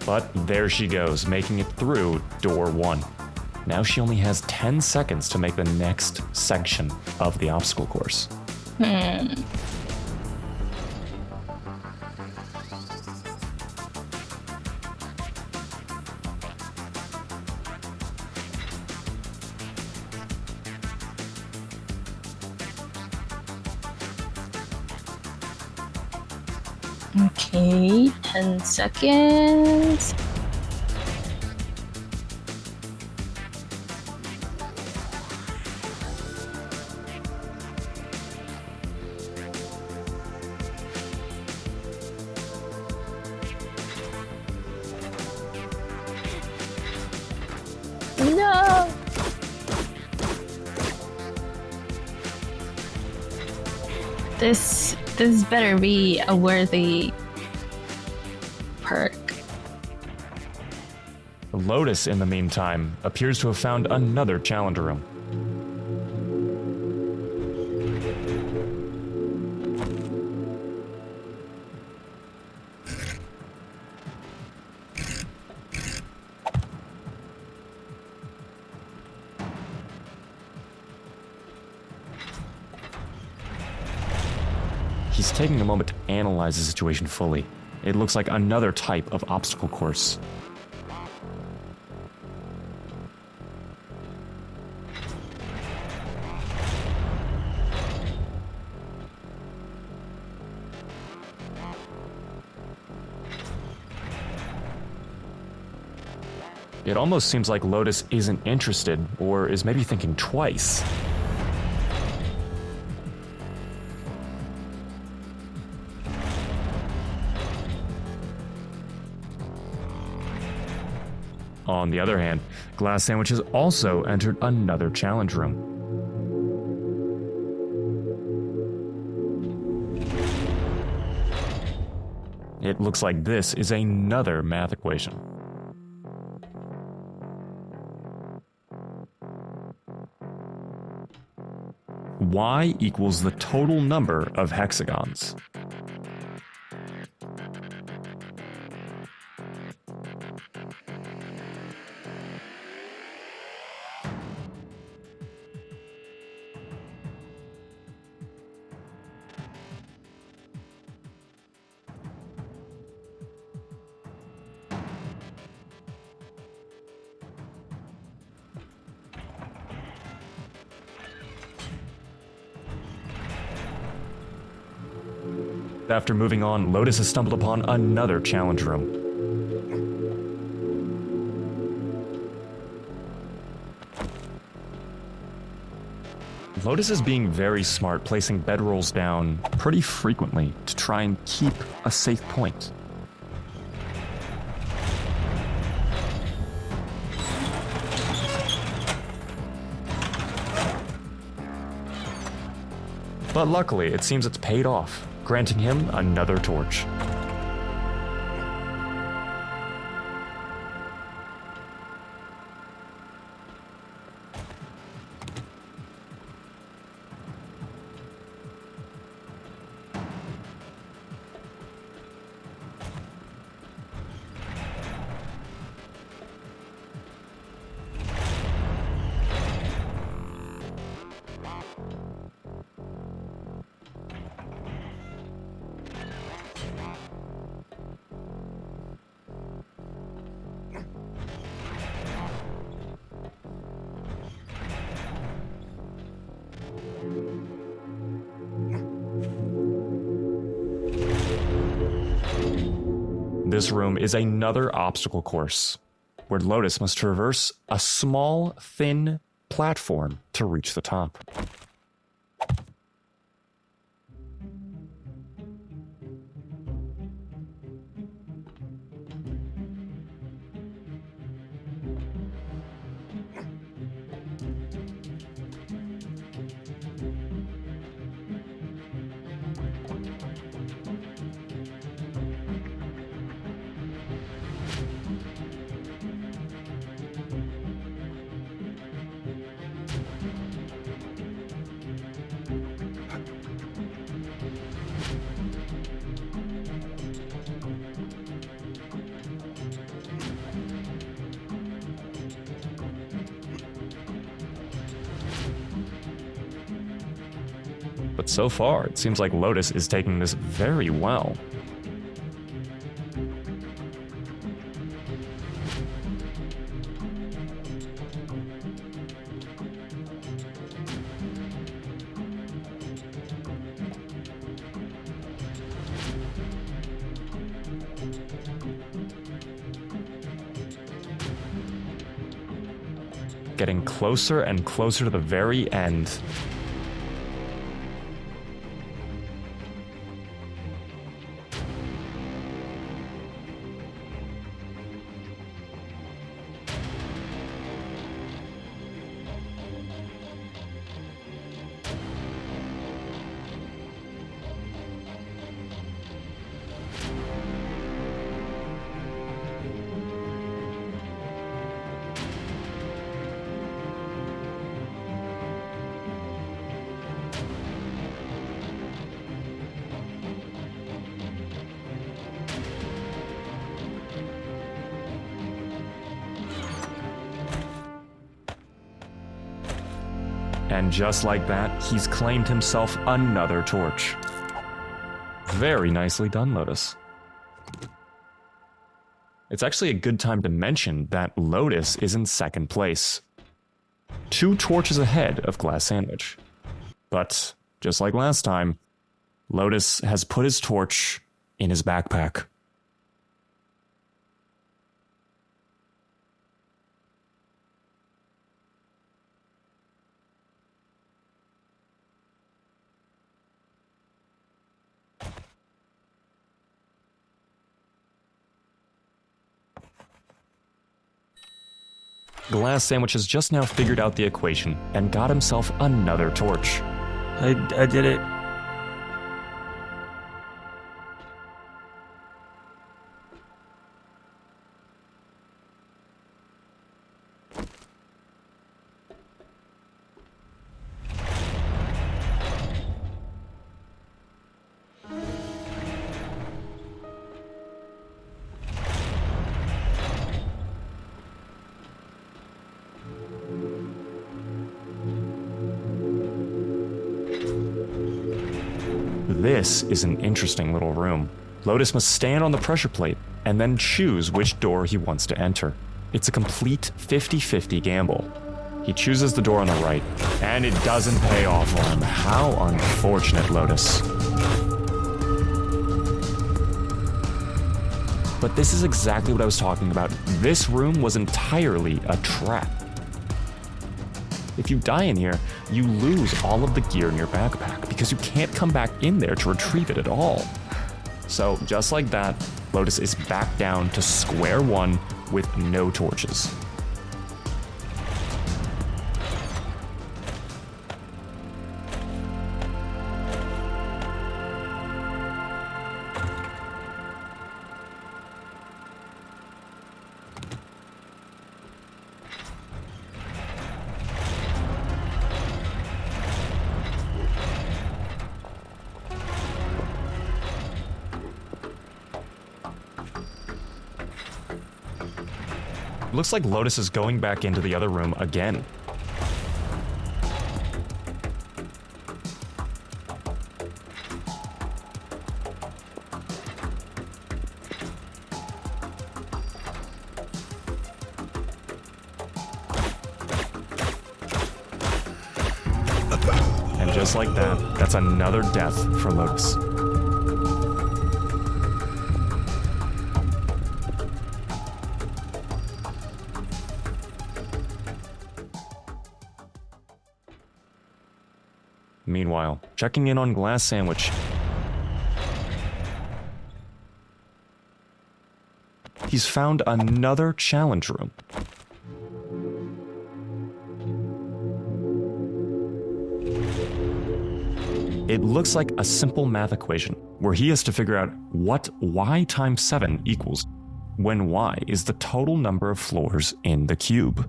But there she goes, making it through door 1. Now she only has 10 seconds to make the next section of the obstacle course. Okay, 10 seconds. No! This better be a worthy perk. Lotus, in the meantime, appears to have found another challenge room. He's taking a moment to analyze the situation fully. It looks like another type of obstacle course. It almost seems like Lotus isn't interested, or is maybe thinking twice. On the other hand, Glass Sandwich has also entered another challenge room. It looks like this is another math equation. y equals the total number of hexagons. After moving on, Lotus has stumbled upon another challenge room. Lotus is being very smart, placing bedrolls down pretty frequently to try and keep a safe point. But luckily, it seems it's paid off, granting him another torch. This room is another obstacle course, where Lotus must traverse a small, thin platform to reach the top. But so far, it seems like Lotus is taking this very well. Getting closer and closer to the very end. And just like that, he's claimed himself another torch. Very nicely done, Lotus. It's actually a good time to mention that Lotus is in second place, 2 torches ahead of Glass Sandwich. But, just like last time, Lotus has put his torch in his backpack. Glass Sandwich has just now figured out the equation and got himself another torch. I did it. This is an interesting little room. Lotus must stand on the pressure plate and then choose which door he wants to enter. It's a complete 50-50 gamble. He chooses the door on the right, and it doesn't pay off for him. How unfortunate, Lotus. But this is exactly what I was talking about. This room was entirely a trap. If you die in here, you lose all of the gear in your backpack because you can't come back in there to retrieve it at all. So just like that, Lotus is back down to square one with no torches. Looks like Lotus is going back into the other room again. And just like that, that's another death for Lotus. Meanwhile, checking in on Glass Sandwich. He's found another challenge room. It looks like a simple math equation where he has to figure out what y times 7 equals when y is the total number of floors in the cube.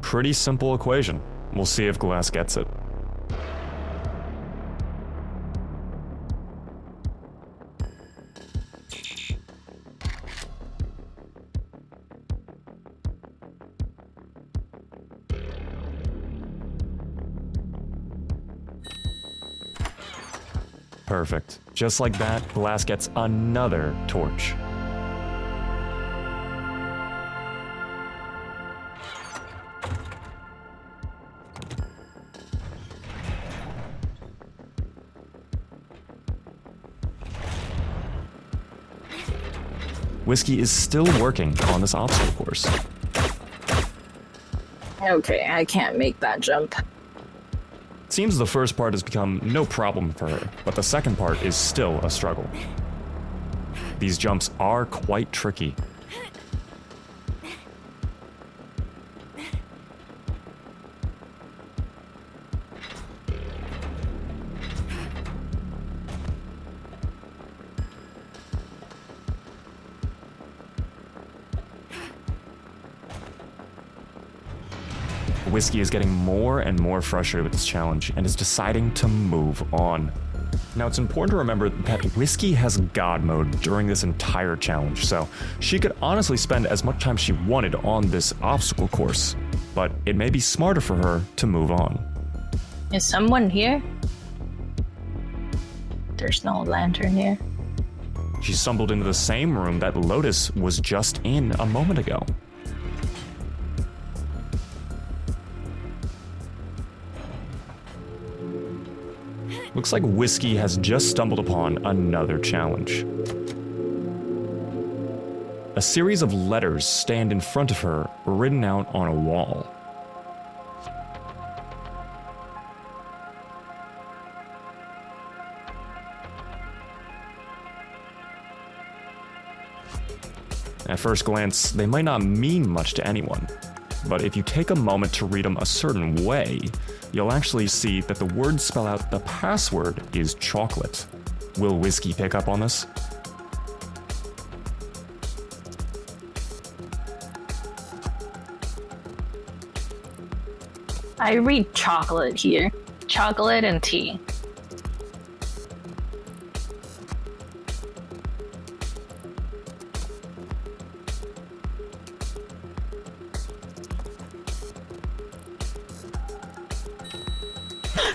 Pretty simple equation. We'll see if Glass gets it. Perfect. Just like that, Glass gets another torch. Whiskey is still working on this obstacle course. Okay, I can't make that jump. It seems the first part has become no problem for her, but the second part is still a struggle. These jumps are quite tricky. Whiskey is getting more and more frustrated with this challenge and is deciding to move on. Now, it's important to remember that Whiskey has God mode during this entire challenge, so she could honestly spend as much time she wanted on this obstacle course, but it may be smarter for her to move on. Is someone here? There's no lantern here. She stumbled into the same room that Lotus was just in a moment ago. Looks like Whiskey has just stumbled upon another challenge. A series of letters stand in front of her, written out on a wall. At first glance, they might not mean much to anyone, but if you take a moment to read them a certain way, you'll actually see that the words spell out the password is chocolate. Will Whiskey pick up on this? I read chocolate here. Chocolate and tea.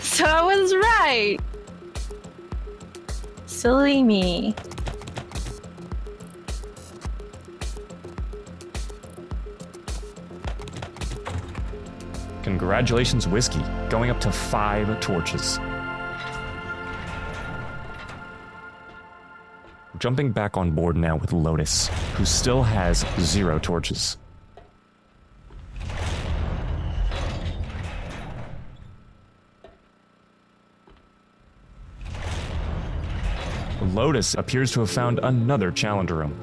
So I was right. Silly me. Congratulations, Whiskey, going up to 5 torches. Jumping back on board now with Lotus, who still has 0 torches. Lotus appears to have found another challenger room.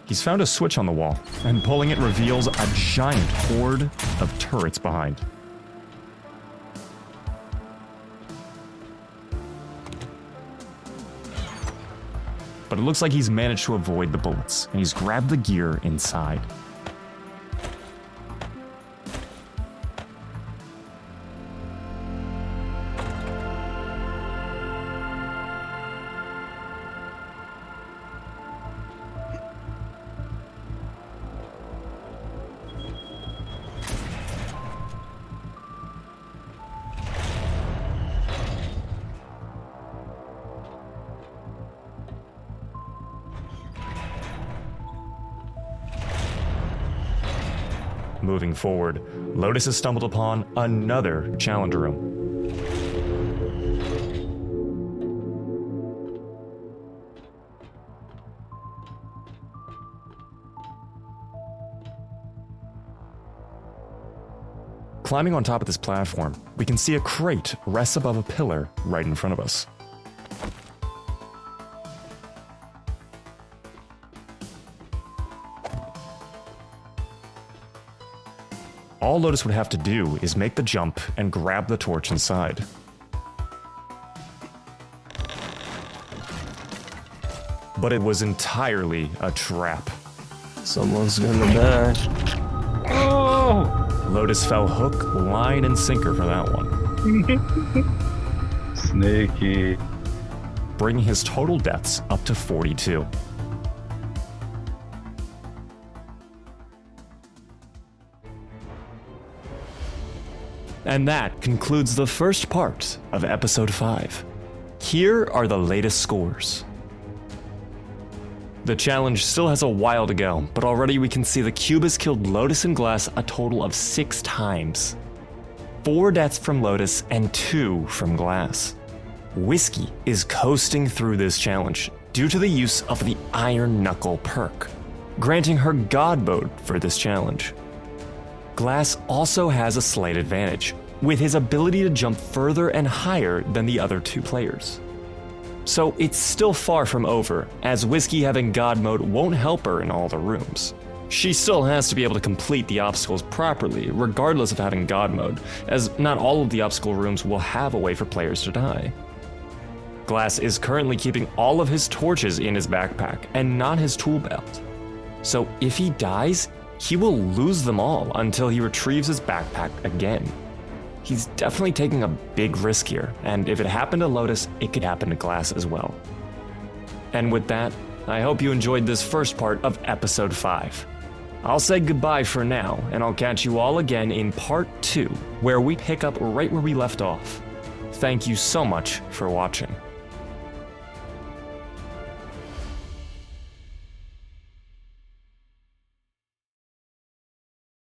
He's found a switch on the wall, and pulling it reveals a giant horde of turrets behind. But it looks like he's managed to avoid the bullets, and he's grabbed the gear inside. Moving forward, Lotus has stumbled upon another challenger room. Climbing on top of this platform, we can see a crate rests above a pillar right in front of us. All Lotus would have to do is make the jump and grab the torch inside. But it was entirely a trap. Someone's gonna die. Oh! Lotus fell hook, line, and sinker for that one, Sneaky. bringing his total deaths up to 42. And that concludes the first part of episode 5. Here are the latest scores. The challenge still has a while to go, but already we can see the cube has killed Lotus and Glass a total of 6 times. 4 deaths from Lotus and 2 from Glass. Whiskey is coasting through this challenge due to the use of the Iron Knuckle perk, granting her God mode for this challenge. Glass also has a slight advantage, with his ability to jump further and higher than the other 2 players. So it's still far from over, as Whiskey having God mode won't help her in all the rooms. She still has to be able to complete the obstacles properly, regardless of having God mode, as not all of the obstacle rooms will have a way for players to die. Glass is currently keeping all of his torches in his backpack, and not his tool belt. So if he dies, he will lose them all until he retrieves his backpack again. He's definitely taking a big risk here, and if it happened to Lotus, it could happen to Glass as well. And with that, I hope you enjoyed this first part of episode 5. I'll say goodbye for now, and I'll catch you all again in part 2, where we pick up right where we left off. Thank you so much for watching.